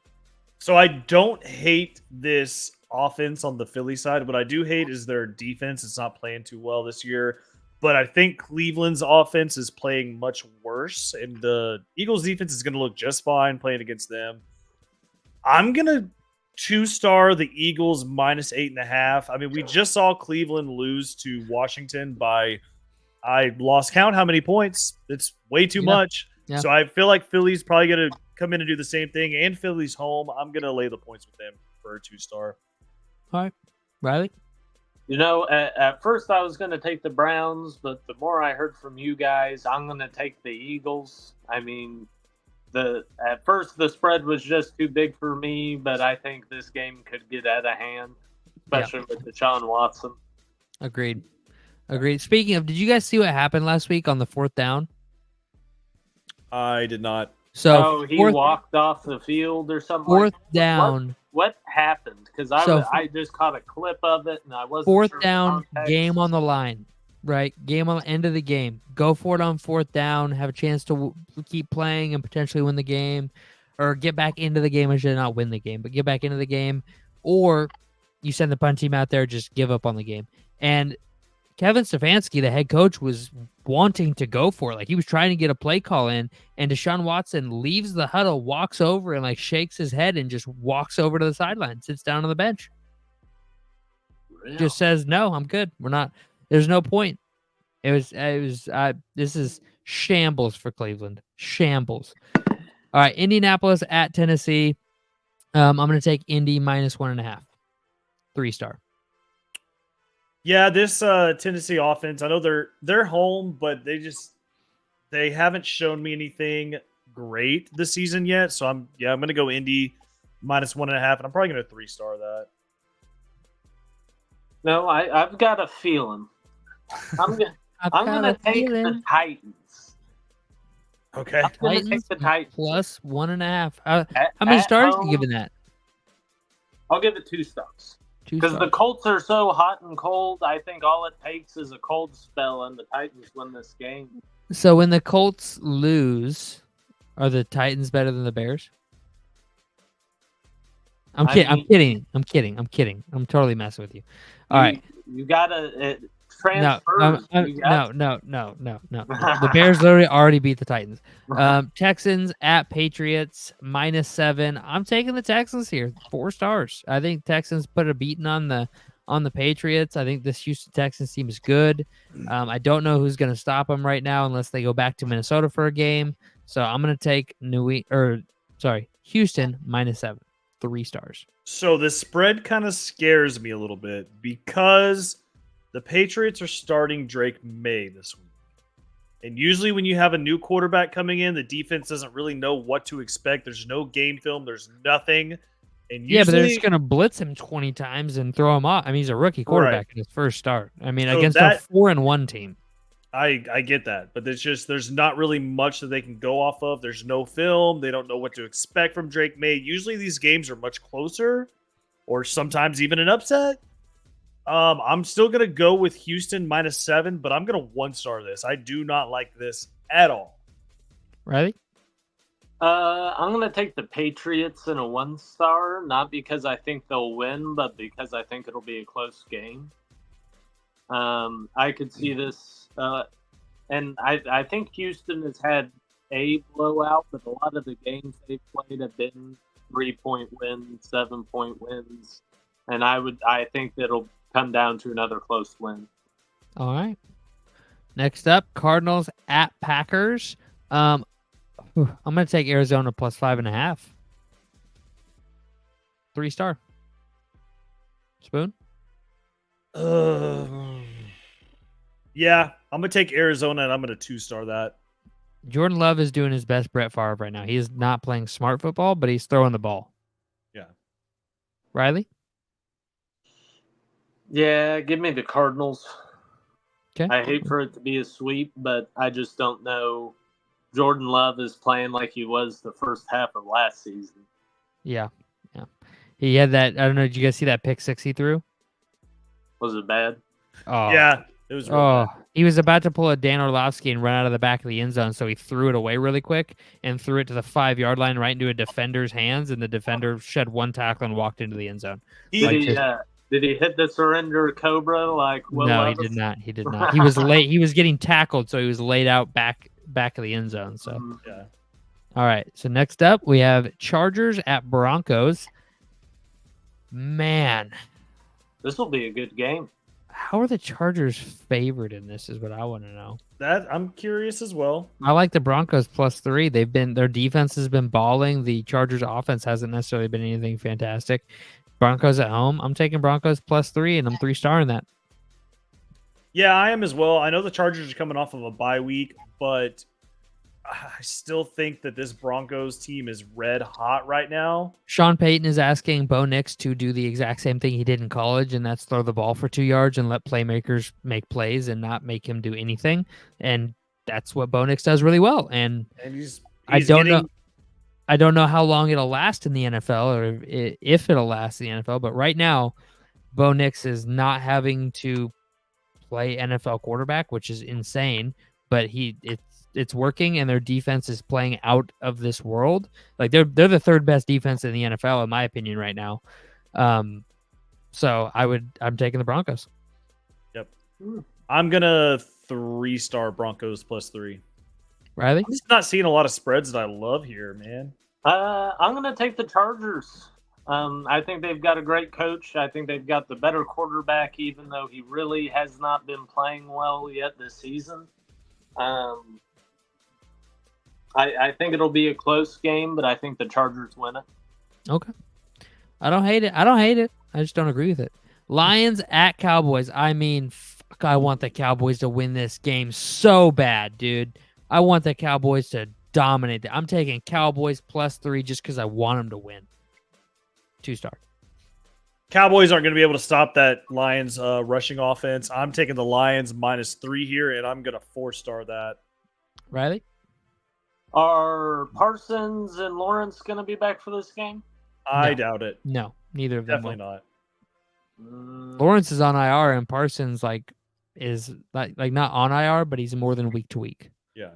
So I don't hate this offense on the Philly side. What I do hate is their defense. It's not playing too well this year. But I think Cleveland's offense is playing much worse, and the Eagles' defense is going to look just fine playing against them. I'm going to 2-star the Eagles -8.5. I mean, we just saw Cleveland lose to Washington by, I lost count how many points. It's way too much. Yeah. So I feel like Philly's probably going to come in and do the same thing, and Philly's home. I'm going to lay the points with them for a 2-star. All right. Riley? You know, at first I was going to take the Browns, but the more I heard from you guys, I'm going to take the Eagles. I mean, at first the spread was just too big for me, but I think this game could get out of hand, especially with Deshaun Watson. Agreed. Speaking of, did you guys see what happened last week on the 4th down? I did not. So he walked off the field or something. 4th down. What happened? Because I just caught a clip of it and I wasn't 4th sure down, game on the line, right? Game on the end of the game. Go for it on 4th down. Have a chance to keep playing and potentially win the game, or get back into the game. I should not win the game, but get back into the game, or you send the punt team out there, just give up on the game. And Kevin Stefanski, the head coach, was wanting to go for it. Like he was trying to get a play call in, and Deshaun Watson leaves the huddle, walks over and like shakes his head and just walks over to the sideline, sits down on the bench. Really? Just says, no, I'm good. We're not, there's no point. This is shambles for Cleveland. Shambles. All right. Indianapolis at Tennessee. I'm going to take Indy -1.5. 3-star. Yeah, this Tennessee offense, I know they're home, but they haven't shown me anything great this season yet. So I'm gonna go Indy -1.5, and I'm probably gonna 3-star that. No, I've got a feeling. I'm gonna take the Titans. Okay. I'm gonna take the Titans +1.5. How many stars are you giving that? I'll give it 2 stars. 2 Because stars. the Colts are so hot and cold, I think all it takes is a cold spell, and the Titans win this game. So when the Colts lose, are the Titans better than the Bears? I'm kidding. I'm totally messing with you. All right. You gotta No, transfer. no. The Bears literally already beat the Titans. Texans at Patriots -7. I'm taking the Texans here. 4 stars. I think Texans put a beating on the Patriots. I think this Houston Texans team is good. I don't know who's going to stop them right now unless they go back to Minnesota for a game. So I'm going to take Houston -7. 3 stars. So the spread kind of scares me a little bit because the Patriots are starting Drake May this week. And usually when you have a new quarterback coming in, the defense doesn't really know what to expect. There's no game film. There's nothing. And usually, but they're just going to blitz him 20 times and throw him off. I mean, he's a rookie quarterback in his first start. I mean, So against a 4-1 team. I get that, but there's not really much that they can go off of. There's no film. They don't know what to expect from Drake May. Usually these games are much closer or sometimes even an upset. I'm still going to go with Houston -7, but I'm going to 1-star this. I do not like this at all. Riley? I'm going to take the Patriots in a 1-star, not because I think they'll win, but because I think it'll be a close game. I could see this, and I think Houston has had a blowout, but a lot of the games they've played have been 3-point wins, 7-point wins, and I think that'll come down to another close win. All right. Next up, Cardinals at Packers. I'm going to take Arizona +5.5. 3-star. Spoon? Yeah, I'm going to take Arizona, and I'm going to 2-star that. Jordan Love is doing his best Brett Favre right now. He is not playing smart football, but he's throwing the ball. Yeah. Riley? Yeah, give me the Cardinals. Okay. I hate for it to be a sweep, but I just don't know. Jordan Love is playing like he was the first half of last season. Yeah. He had that. I don't know. Did you guys see that pick 6 he threw? Was it bad? Oh. Yeah, it was real bad. He was about to pull a Dan Orlovsky and run out of the back of the end zone, so he threw it away really quick and threw it to the 5-yard line right into a defender's hands, and the defender shed 1 tackle and walked into the end zone. Did he hit the surrender cobra like Will No, Levis? he did not. He did not. He was late. He was getting tackled, so he was laid out back of the end zone. So, Yeah. All right. So next up, we have Chargers at Broncos. Man, This will be a good game. how are the Chargers favored in this? Is what I want to know. That I'm curious as well. I like the Broncos +3. Their defense has been balling. The Chargers offense hasn't necessarily been anything fantastic. Broncos at home. I'm taking Broncos +3, and I'm 3-starring that. Yeah, I am as well. I know the Chargers are coming off of a bye week, but I still think that this Broncos team is red hot right now. Sean Payton is asking Bo Nix to do the exact same thing he did in college, and that's throw the ball for 2 yards and let playmakers make plays and not make him do anything. And that's what Bo Nix does really well. And he's I don't know how long it'll last in the NFL or if it'll last in the NFL, but right now, Bo Nix is not having to play NFL quarterback, which is insane, but it's working, and their defense is playing out of this world. Like they're the 3rd best defense in the NFL, in my opinion, right now. So I'm taking the Broncos. Yep. I'm gonna 3-star Broncos +3. Riley? I'm just not seeing a lot of spreads that I love here, man. I'm going to take the Chargers. I think they've got a great coach. I think they've got the better quarterback, even though he really has not been playing well yet this season. I think it'll be a close game, but I think the Chargers win it. Okay. I don't hate it. I just don't agree with it. Lions at Cowboys. I mean, fuck, I want the Cowboys to win this game so bad, dude. I want the Cowboys to dominate. I'm taking Cowboys +3 just because I want them to win. 2-star. Cowboys aren't going to be able to stop that Lions rushing offense. I'm taking the Lions -3 here, and I'm going to 4-star that. Riley? Are Parsons and Lawrence going to be back for this game? I No. doubt it. No, neither of them. Definitely not. Lawrence is on IR, and Parsons is not on IR, but he's more than week to week. Yeah.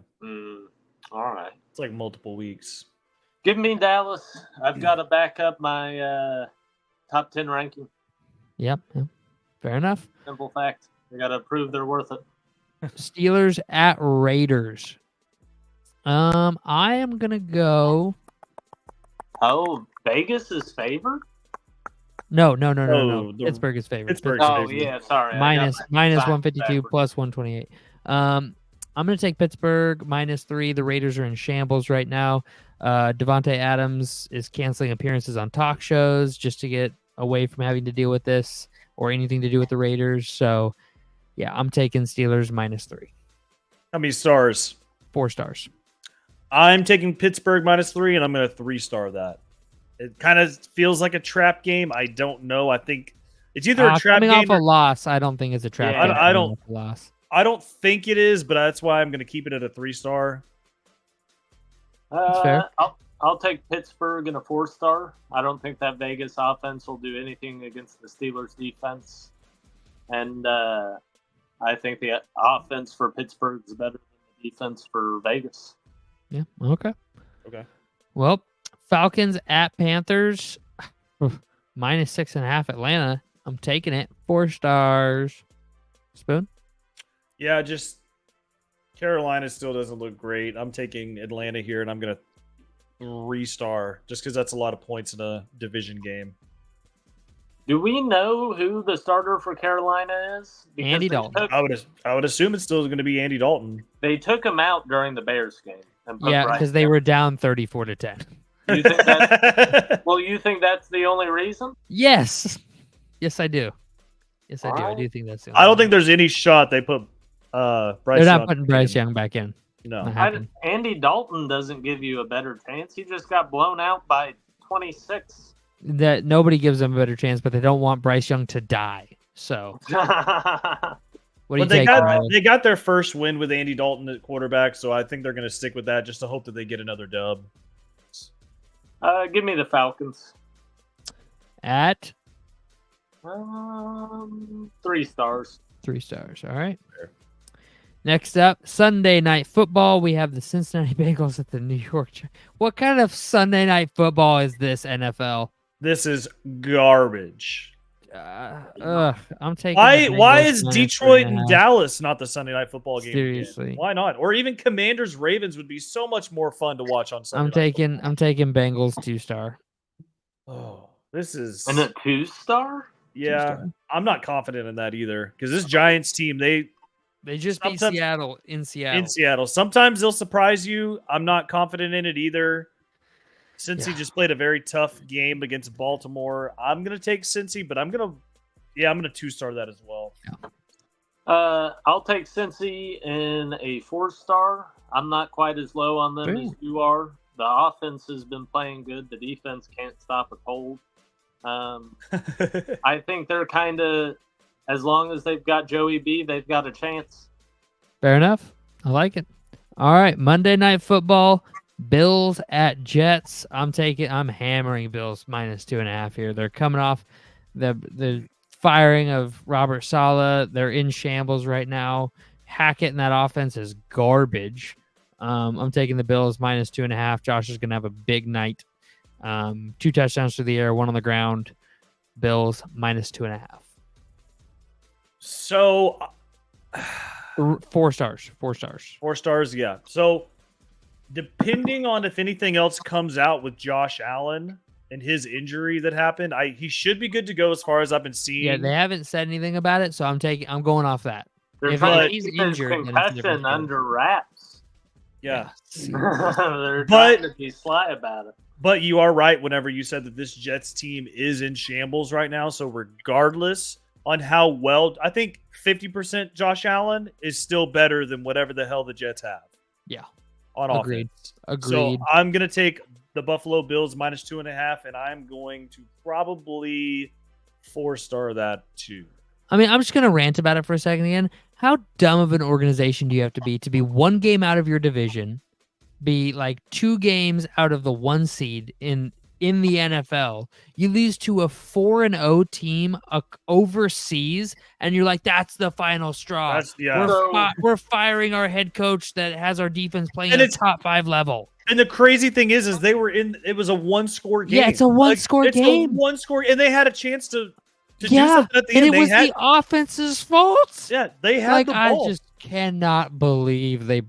All right. It's like multiple weeks. Give me Dallas. I've got to back up my top 10 ranking. Yep. Fair enough. Simple fact. They got to prove they're worth it. Steelers at Raiders. I am gonna go. Oh, Vegas is favored? No. the- Pittsburgh is favored. Pittsburgh's Oh, favored. yeah, sorry. minus I got my facts 152 backwards. plus 128. I'm gonna take Pittsburgh -3. The Raiders are in shambles right now. Devontae Adams is canceling appearances on talk shows just to get away from having to deal with this or anything to do with the Raiders. So, yeah, I'm taking Steelers -3. How many stars? 4 stars. I'm taking Pittsburgh -3, and I'm going to 3-star that. It kind of feels like a trap game. I don't know. I think it's either a trap coming game. off a loss, I don't think it's a trap Yeah, game. I don't- coming off a loss. I don't think it is, but that's why I'm going to keep it at a 3-star. That's fair. I'll take Pittsburgh in a 4-star. I don't think that Vegas offense will do anything against the Steelers defense. And I think the offense for Pittsburgh is better than the defense for Vegas. Yeah. Okay. Okay. Well, Falcons at Panthers. -6.5 Atlanta. I'm taking it. 4 stars. Spoon? Yeah, just Carolina still doesn't look great. I'm taking Atlanta here, and I'm going to 3-star just because that's a lot of points in a division game. Do we know who the starter for Carolina is? Because Andy they Dalton. I would assume it's still going to be Andy Dalton. They took him out during the Bears game. And put Yeah, Bryce because they Young. were down 34-10. You think that's, well, you think that's the only reason? Yes. Yes, I do. Yes, I do. I Alright. do think that's the I don't only think there's any shot they put Bryce They're not Young putting Bryce in. Young back in. No. Not happening. Andy Dalton doesn't give you a better chance. He just got blown out by 26. That nobody gives them a better chance, but they don't want Bryce Young to die. So, what do you But they take? got Riley? they got their first win with Andy Dalton at quarterback, so I think they're going to stick with that just to hope that they get another dub. Give me the Falcons. At 3 stars. 3 stars. All right. Fair. Next up, Sunday night football. We have the Cincinnati Bengals at the New York. What kind of Sunday night football is this, NFL? This is garbage. I'm taking. Why the why Bengals is -3.5. Detroit and Dallas not the Sunday night football game? Seriously. Again? Why not? Or even Commanders Ravens would be so much more fun to watch on Sunday. I'm taking Bengals 2-star. Oh, this is And a 2-star? yeah. I'm not confident in that either because this Giants team they just beat Sometimes- Seattle in Seattle. in Seattle. Sometimes they'll surprise you. I'm not confident in it either. Cincy Yeah. just played a very tough game against Baltimore. I'm gonna take Cincy, but I'm gonna 2-star that as well. I'll take Cincy in a 4-star. I'm not quite as low on them as you are. The offense has been playing good. The defense can't stop a cold. I think they're kind of, as long as they've got Joey B, they've got a chance. Fair enough. I like it. All right, Monday Night Football. Bills at Jets. I'm hammering Bills -2.5 here. They're coming off the firing of Robert Saleh. They're in shambles right now. Hackett and that offense is garbage. I'm taking the Bills -2.5. Josh is going to have a big night. 2 touchdowns through the air, 1 on the ground. Bills -2.5. So 4 stars. 4 stars. 4 stars, yeah. So depending on if anything else comes out with Josh Allen and his injury that happened, he should be good to go as far as I've been seeing. Yeah, they haven't said anything about it, so I'm going off that. They're If trying to he's keep his injured, then it's a different concussion story. under wraps. Yeah. They're trying to be sly about it. But you are right whenever you said that this Jets team is in shambles right now. So regardless on how well, I think 50% Josh Allen is still better than whatever the hell the Jets have. Yeah. On Agreed. offense. Agreed. So I'm going to take the Buffalo Bills -2.5, and I'm going to probably 4-star that too. I mean, I'm just going to rant about it for a second again. How dumb of an organization do you have to be 1 game out of your division, be like 2 games out of the 1 seed in the NFL? You lose to a 4-0 team overseas, and you're like, that's the final straw. We're firing our head coach that has our defense playing at a top 5 level. And the crazy thing is it was a 1-score game. Yeah, it's a 1-score game. It's a 1-score, and they had a chance to do something at the end. And it was the offense's fault. Yeah, they had the ball. I just cannot believe they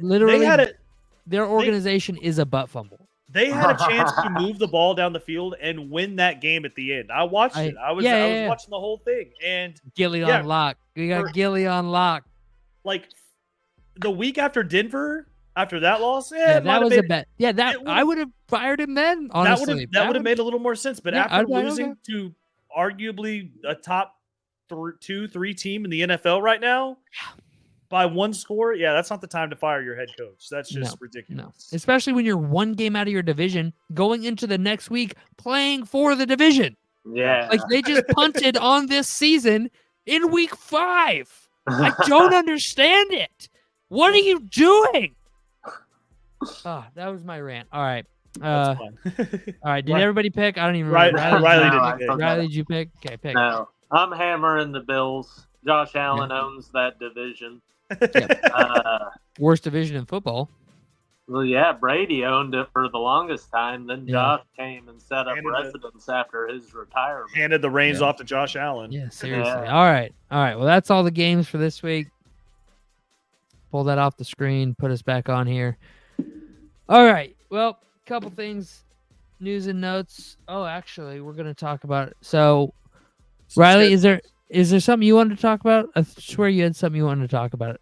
literally had it. Their organization is a butt fumble. They had a chance to move the ball down the field and win that game at the end. I watched it. I was watching the whole thing. And Gilly on lock. We got Gilly on lock. Like the week after Denver, after that loss, that was a bet. Yeah, I would have fired him then. Honestly, that would have made a little more sense. But after losing to arguably a top 2-3 team in the NFL right now, by 1 score, that's not the time to fire your head coach. That's just ridiculous. No, especially when you're 1 game out of your division, going into the next week playing for the division. Yeah, like they just punted on this season in week 5. I don't understand it. What are you doing? That was my rant. All right. All right. Did everybody pick? I don't even remember. Riley didn't pick. Riley, did you pick? Okay, pick. No, I'm hammering the Bills. Josh Allen owns that division. Yep. Worst division in football. Well, yeah, Brady owned it for the longest time. Then Josh came and set up residence after his retirement. Handed the reins off to Josh Allen. Yeah, seriously. Yeah. All right. Well, that's all the games for this week. Pull that off the screen. Put us back on here. All right. Well, a couple things. News and notes. Oh, actually, we're going to talk about it. So, Riley, is there something you wanted to talk about? I swear you had something you wanted to talk about.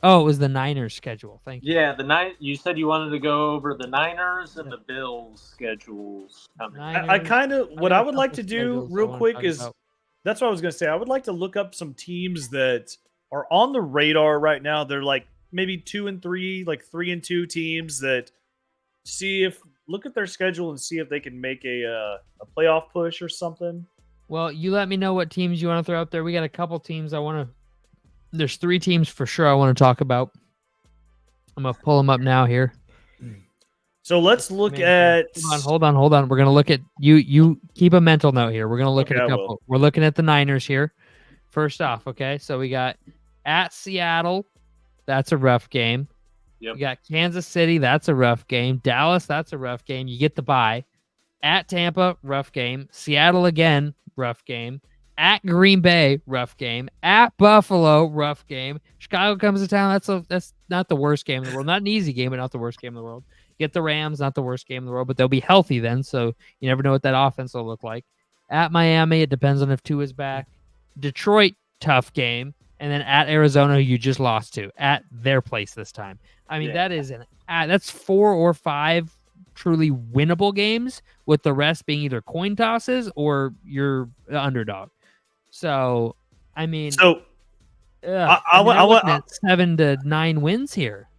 Oh, it was the Niners schedule. Thank you. Yeah, you said you wanted to go over the Niners and the Bills schedules coming. What I would like to do real quick is that's what I was going to say. I would like to look up some teams that are on the radar right now. They're like maybe 2-3, like 3-2 teams that look at their schedule and see if they can make a playoff push or something. Well, you let me know what teams you want to throw up there. We got a couple teams there's 3 teams for sure I want to talk about. I'm going to pull them up now here. So let's look at... Hold on. We're going to look at... You keep a mental note here. We're going to look at a couple. We're looking at the Niners here. First off, okay? So we got at Seattle. That's a rough game. Yep. We got Kansas City. That's a rough game. Dallas. That's a rough game. You get the bye. At Tampa, rough game. Seattle again, rough game. At Green Bay, rough game. At Buffalo, rough game. Chicago comes to town. That's not the worst game in the world. Not an easy game, but not the worst game in the world. Get the Rams, not the worst game in the world, but they'll be healthy then, so you never know what that offense will look like. At Miami, it depends on if Tua is back. Detroit, tough game. And then at Arizona, who you just lost to, at their place this time. I mean, that's 4 or 5 truly winnable games, with the rest being either coin tosses or you're the underdog. So, I mean, I want 7 to 9 wins here.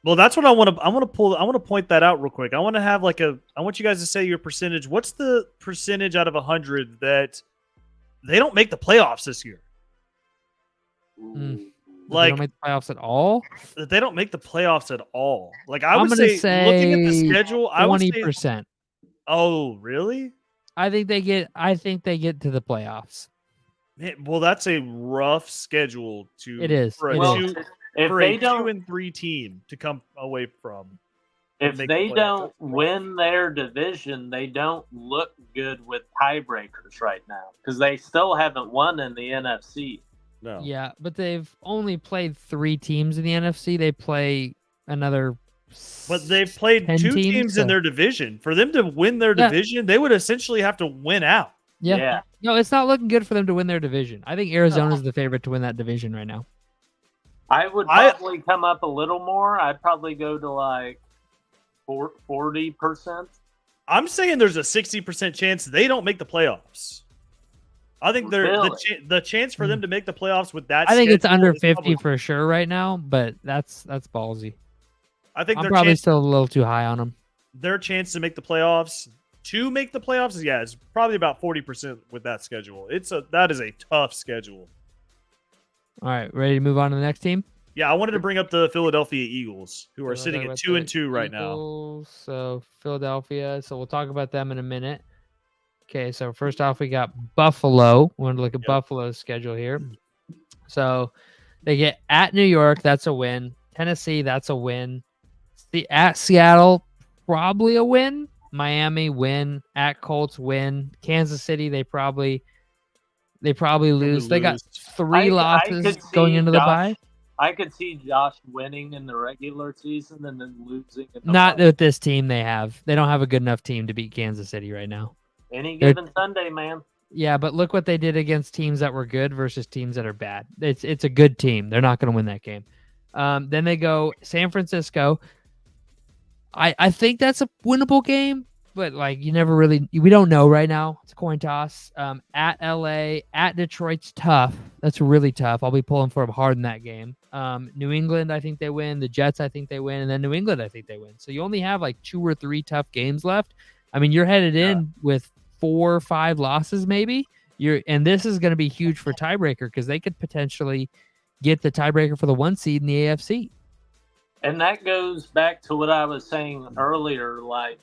Well, that's what I want to point that out real quick. I want to have I want you guys to say your percentage. What's the percentage out of 100 that they don't make the playoffs this year? They don't make the playoffs at all? They don't make the playoffs at all. I would say, looking at the schedule, 20%. Oh, really? I think they get to the playoffs. Man, well, that's a rough schedule to. It is. For a 2-3 team to come away from. If they don't win their division, they don't look good with tiebreakers right now because they still haven't won in the NFC. No. Yeah, but they've only played 3 teams in the NFC. They play another. But they've played 10 2 teams in so- their division. For them to win their Yeah. division, they would essentially have to win out. Yeah. No, it's not looking good for them to win their division. I think Arizona's the favorite to win that division right now. I would probably come up a little more. I'd probably go to like 40%. I'm saying there's a 60% chance they don't make the playoffs. I think the chance for them to make the playoffs with that. I think it's under is 50 probably, for sure right now, but that's ballsy. I think I'm probably still a little too high on them. Their chance to make the playoffs, is probably about 40% with that schedule. That is a tough schedule. All right, ready to move on to the next team? Yeah, I wanted to bring up the Philadelphia Eagles, who are sitting at 2-2 right now. So Philadelphia. So we'll talk about them in a minute. Okay, so first off, we got Buffalo. We're going to look at Buffalo's schedule here. So they get at New York. That's a win. Tennessee, that's a win. At Seattle, probably a win. Miami, win. At Colts, win. Kansas City, they probably lose. They got 3 losses going into the bye. I could see Josh winning in the regular season and then losing in the Not with this team they have. They don't have a good enough team to beat Kansas City right now. Any given Sunday, man. Yeah, but look what they did against teams that were good versus teams that are bad. It's a good team. They're not going to win that game. Then they go San Francisco. I think that's a winnable game, but like we don't know right now. It's a coin toss. At LA, at Detroit's tough. That's really tough. I'll be pulling for them hard in that game. New England, I think they win. The Jets, I think they win, and then New England, I think they win. So you only have like 2 or 3 tough games left. I mean, you're headed in with 4 or 5 losses, maybe. And this is going to be huge for tiebreaker because they could potentially get the tiebreaker for the 1 seed in the AFC. And that goes back to what I was saying earlier. Like,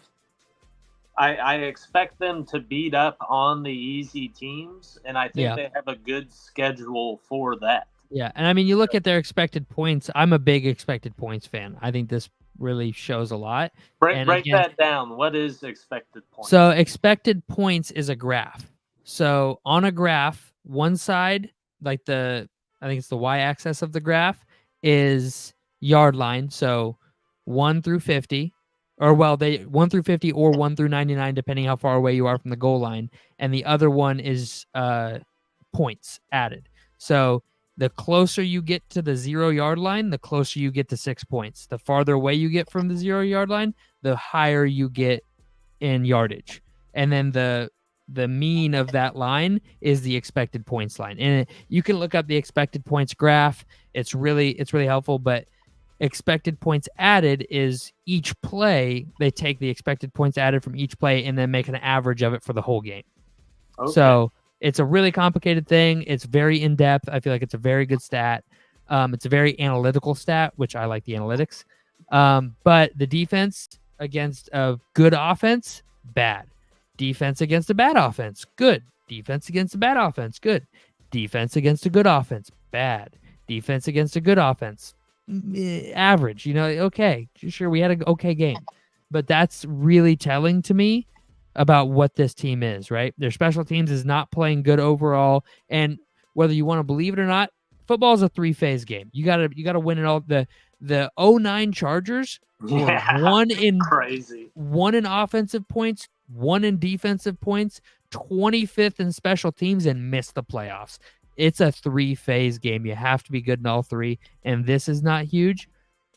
I expect them to beat up on the easy teams, and I think they have a good schedule for that. Yeah, and I mean, you look at their expected points. I'm a big expected points fan. I think this really shows a lot. Break that down. What is expected points? So expected points is a graph. So on a graph, one side, like I think it's the y-axis of the graph, is yard line. So 1 through 50, or 1 through 50 or 1 through 99, depending how far away you are from the goal line. And the other one is points added. So the closer you get to the 0 yard line, the closer you get to 6 points. The farther away you get from the 0 yard line, the higher you get in yardage. And then the mean of that line is the expected points line. And you can look up the expected points graph. It's really helpful, but expected points added is each play, they take the expected points added from each play and then make an average of it for the whole game. Okay. So it's a really complicated thing. It's very in-depth. I feel like it's a very good stat. It's a very analytical stat, which I like the analytics. But the defense against a good offense, bad. Defense against a bad offense, good. Defense against a bad offense, good. Defense against a good offense, bad. Defense against a good offense, average. Okay, sure, we had an okay game. But that's really telling to me about what this team is, right? Their special teams is not playing good overall. And whether you want to believe it or not, football is a 3-phase game. You gotta win it all. The 09 Chargers were one in offensive points, 1 in defensive points, 25th in special teams, and missed the playoffs. It's a 3-phase game. You have to be good in all 3, and this is not huge.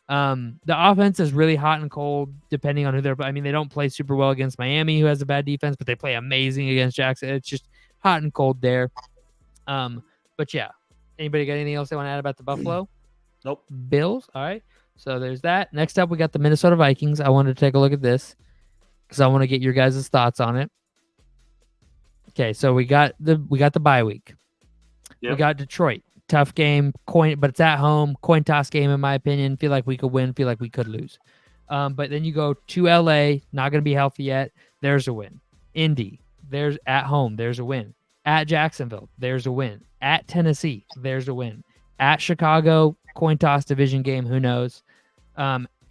The offense is really hot and cold depending on who they're. I mean, they don't play super well against Miami, who has a bad defense, but they play amazing against Jackson. It's just hot and cold there. But yeah, anybody got anything else they want to add about the Buffalo? Nope. Bills. All right. So there's that. Next up, we got the Minnesota Vikings. I wanted to take a look at this because I want to get your guys' thoughts on it. Okay, so we got the bye week. Yep. We got Detroit. Tough game, but it's at home. Coin toss game, in my opinion. Feel like we could win. Feel like we could lose. But then you go to LA. Not going to be healthy yet. There's a win. Indy. There's at home. There's a win. At Jacksonville. There's a win. At Tennessee. There's a win. At Chicago. Coin toss division game. Who knows?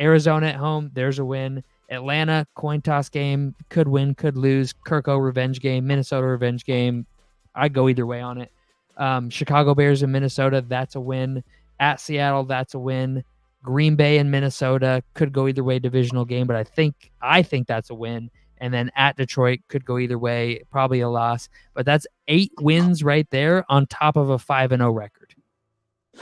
Arizona at home. There's a win. Atlanta. Coin toss game. Could win. Could lose. Kirko revenge game. Minnesota revenge game. I'd go either way on it. Chicago Bears and Minnesota, that's a win. At Seattle, that's a win. Green Bay and Minnesota could go either way, divisional game, but I think that's a win. And then at Detroit could go either way, probably a loss. But that's 8 wins right there on top of a 5-0 record.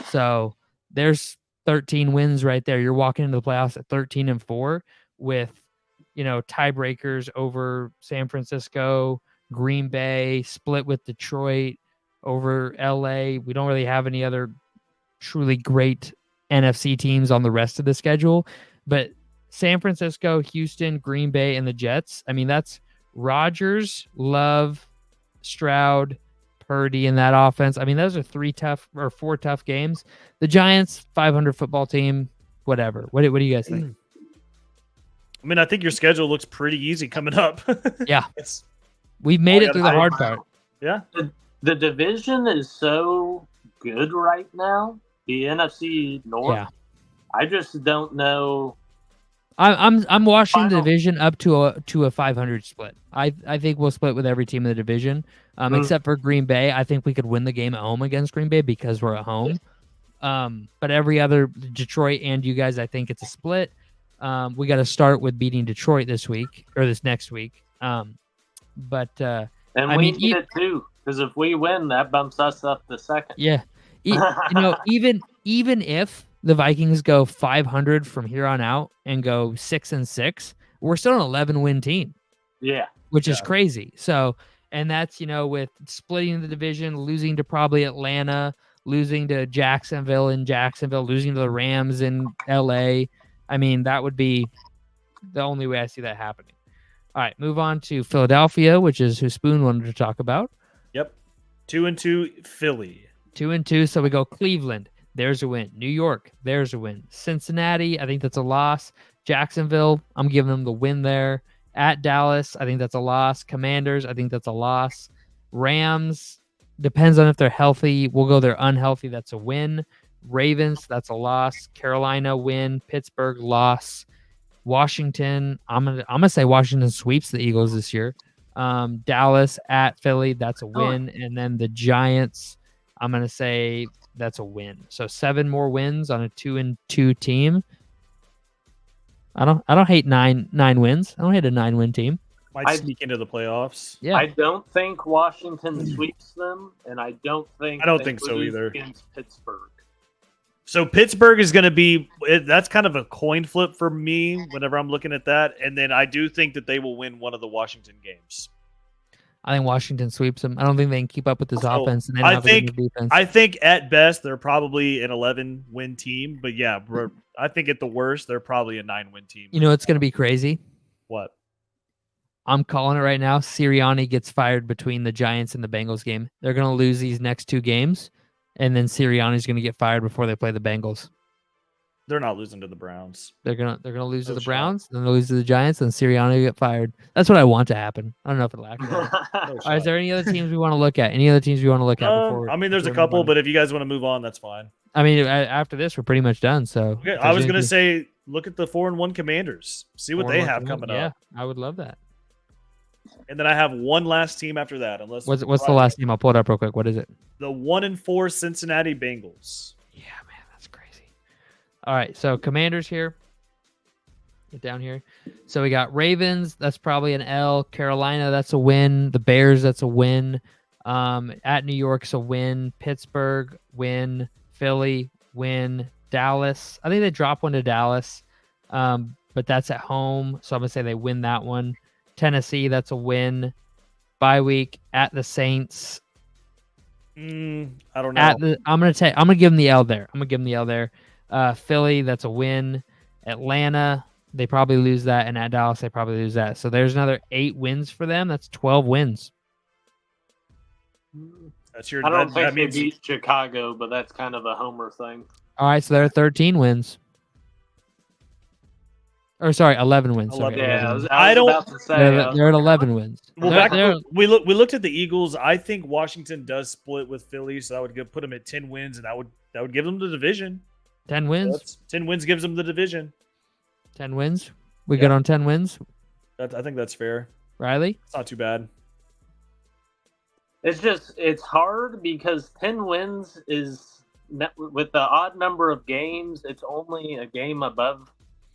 So there's 13 wins right there. You're walking into the playoffs at 13-4 with, tiebreakers over San Francisco, Green Bay, split with Detroit, over LA. We don't really have any other truly great NFC teams on the rest of the schedule, but San Francisco, Houston, Green Bay, and the Jets. I mean, that's Rodgers, Love, Stroud, Purdy in that offense. I mean, those are 4 tough games. The Giants, 500 football team, whatever. What do you guys think? I mean, I think your schedule looks pretty easy coming up. Yeah. We've made it through the hard part. Yeah. The division is so good right now. The NFC North. Yeah. I just don't know. I'm washing the division up to a 500 split. I think we'll split with every team in the division, except for Green Bay. I think we could win the game at home against Green Bay because we're at home. But every other, Detroit and you guys, I think it's a split. We got to start with beating Detroit this next week. But and I we mean, need it too, because if we win, that bumps us up to second. Yeah, even if the Vikings go 500 from here on out and go 6-6, we're still an 11-win team. Yeah, which is crazy. So, and that's with splitting the division, losing to probably Atlanta, losing to Jacksonville in Jacksonville, losing to the Rams in LA. I mean, that would be the only way I see that happening. All right, move on to Philadelphia, which is who Spoon wanted to talk about. Yep. 2-2 Philly. 2-2. So we go Cleveland. There's a win. New York. There's a win. Cincinnati. I think that's a loss. Jacksonville. I'm giving them the win there. At Dallas. I think that's a loss. Commanders. I think that's a loss. Rams. Depends on if they're healthy. We'll go they're unhealthy. That's a win. Ravens. That's a loss. Carolina win. Pittsburgh loss. Washington, I'm gonna say Washington sweeps the Eagles this year. Dallas at Philly, that's a win, and then the Giants, I'm gonna say that's a win. So 7 more wins on a 2-2 team. I don't hate nine wins. I don't hate a 9-win team. Might sneak into the playoffs. Yeah, I don't think Washington sweeps them, and I don't think so either. Against Pittsburgh. So Pittsburgh is going to be – that's kind of a coin flip for me whenever I'm looking at that. And then I do think that they will win one of the Washington games. I think Washington sweeps them. I don't think they can keep up with this offense. And I think at best they're probably an 11-win team. But, yeah, I think at the worst they're probably a 9-win team. You know what's going to be crazy? What? I'm calling it right now. Sirianni gets fired between the Giants and the Bengals game. They're going to lose these next 2 games. And then Sirianni's going to get fired before they play the Bengals. They're not losing to the Browns. They're gonna lose to the Browns, then they'll lose to the Giants, and Sirianni will get fired. That's what I want to happen. I don't know if it'll actually happen. Is there any other teams we want to look at? Any other teams we want to look at before? I mean, there's a couple, but if you guys want to move on, that's fine. I mean, after this, we're pretty much done. So okay, I was gonna say, look at the 4-1 Commanders. See what they have coming up. Yeah, I would love that. And then I have one last team after that. Unless what's the last team? I'll pull it up real quick. What is it? The 1-4 Cincinnati Bengals. Yeah, man, that's crazy. All right, so Commanders here. Get down here. So we got Ravens. That's probably an L. Carolina, that's a win. The Bears, that's a win. At New York's a win. Pittsburgh, win. Philly, win. Dallas. I think they drop one to Dallas, but that's at home. So I'm going to say they win that one. Tennessee, that's a win. Bye week at the Saints. I don't know. I'm gonna give them the L there. Philly, that's a win. Atlanta, they probably lose that, and at Dallas, they probably lose that. So there's another 8 wins for them. That's 12 wins. That's your. I don't think they beat Chicago, but that's kind of a homer thing. All right, so there are 13 wins. Or sorry, 11 wins. Sorry, yeah, 11 wins. I was about to say they're at 11 wins. Well, we looked at the Eagles. I think Washington does split with Philly, so that would put them at 10 wins, and that would give them the division. 10 wins. 10 wins gives them the division. 10 wins. We good on 10 wins. I think that's fair. Riley, it's not too bad. It's hard because 10 wins is with the odd number of games. It's only a game above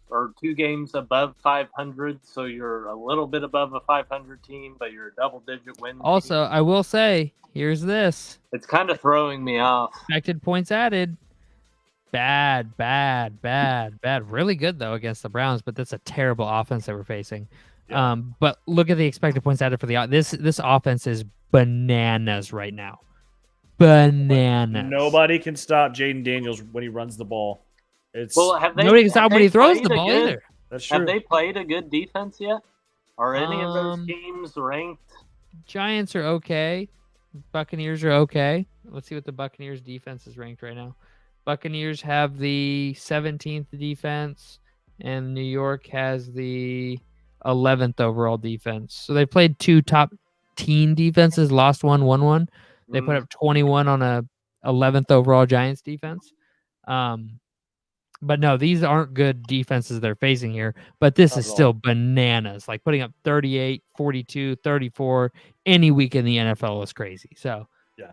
or 2 games above 500, so you're a little bit above a 500 team, but you're a double-digit win. Also, team. I will say, here's this. It's kind of throwing me off. Expected points added. Bad. Really good though against the Browns, but that's a terrible offense that we're facing. Yeah. But look at the expected points added for this offense is bananas right now. Bananas. Nobody can stop Jaden Daniels when he runs the ball. It's nobody can stop when he throws the ball either. That's true. Have they played a good defense yet? Are any of those teams ranked? Giants are okay. Buccaneers are okay. Let's see what the Buccaneers defense is ranked right now. Buccaneers have the 17th defense, and New York has the 11th overall defense. So they played 2 top teen defenses, lost one, won one. They put up 21 on a 11th overall Giants defense. But no, these aren't good defenses they're facing here. But this is still bananas. Like putting up 38, 42, 34 any week in the NFL is crazy. So yeah.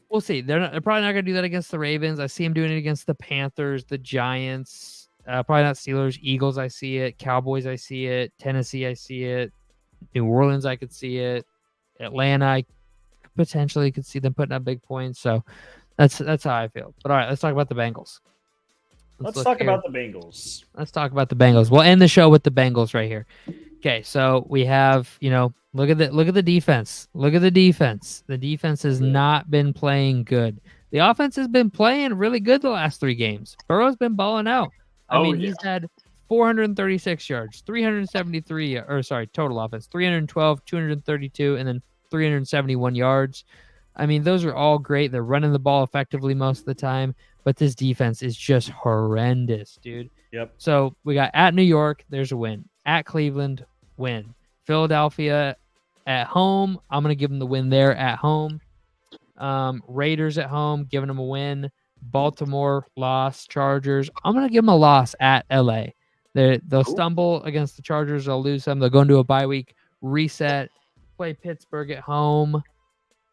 We'll see. They're probably not going to do that against the Ravens. I see them doing it against the Panthers, the Giants, probably not Steelers, Eagles. I see it. Cowboys. I see it. Tennessee. I see it. New Orleans. I could see it. Atlanta. I potentially could see them putting up big points. So that's how I feel. But all right, let's talk about the Bengals. Let's talk about the Bengals. Let's talk about the Bengals. We'll end the show with the Bengals right here. Okay, so we have, look at the defense. Look at the defense. The defense has not been playing good. The offense has been playing really good the last 3 games. Burrow's been balling out. He's had 436 yards, 373, total offense, 312, 232, and then 371 yards. Those are all great. They're running the ball effectively most of the time, but this defense is just horrendous, dude. Yep. So we got at New York, there's a win. At Cleveland, win. Philadelphia at home, I'm going to give them the win there at home. Raiders at home, giving them a win. Baltimore, loss. Chargers, I'm going to give them a loss at LA. They'll stumble against the Chargers. They'll lose them. They'll go into a bye week, reset, play Pittsburgh at home.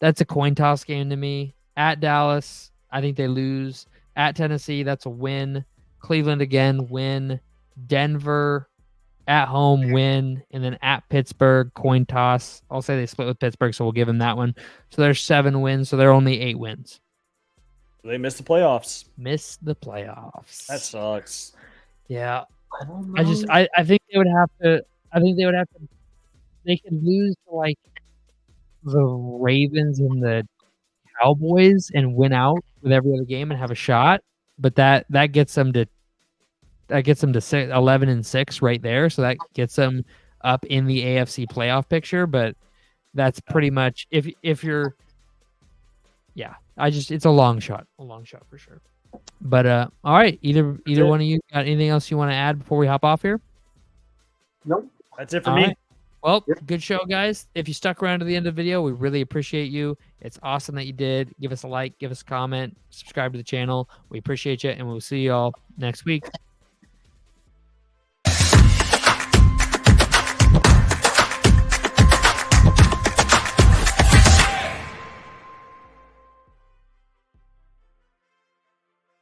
That's a coin toss game to me. At Dallas, I think they lose. At Tennessee, that's a win. Cleveland again, win. Denver at home, win. And then at Pittsburgh, coin toss. I'll say they split with Pittsburgh, so we'll give them that one. So there's 7 wins, so they're only 8 wins. They missed the playoffs. Missed the playoffs. That sucks. Yeah. I don't know. I think they would have to. They could lose to like the Ravens and the Cowboys and win out with every other game and have a shot, but that gets them to 11-6 right there. So that gets them up in the AFC playoff picture. But that's pretty much if you're, it's a long shot for sure. But all right, either one of you got anything else you want to add before we hop off here? Nope. That's it for me. Right. Well, good show, guys. If you stuck around to the end of the video, we really appreciate you. It's awesome that you did. Give us a like, give us a comment, subscribe to the channel. We appreciate you, and we'll see you all next week.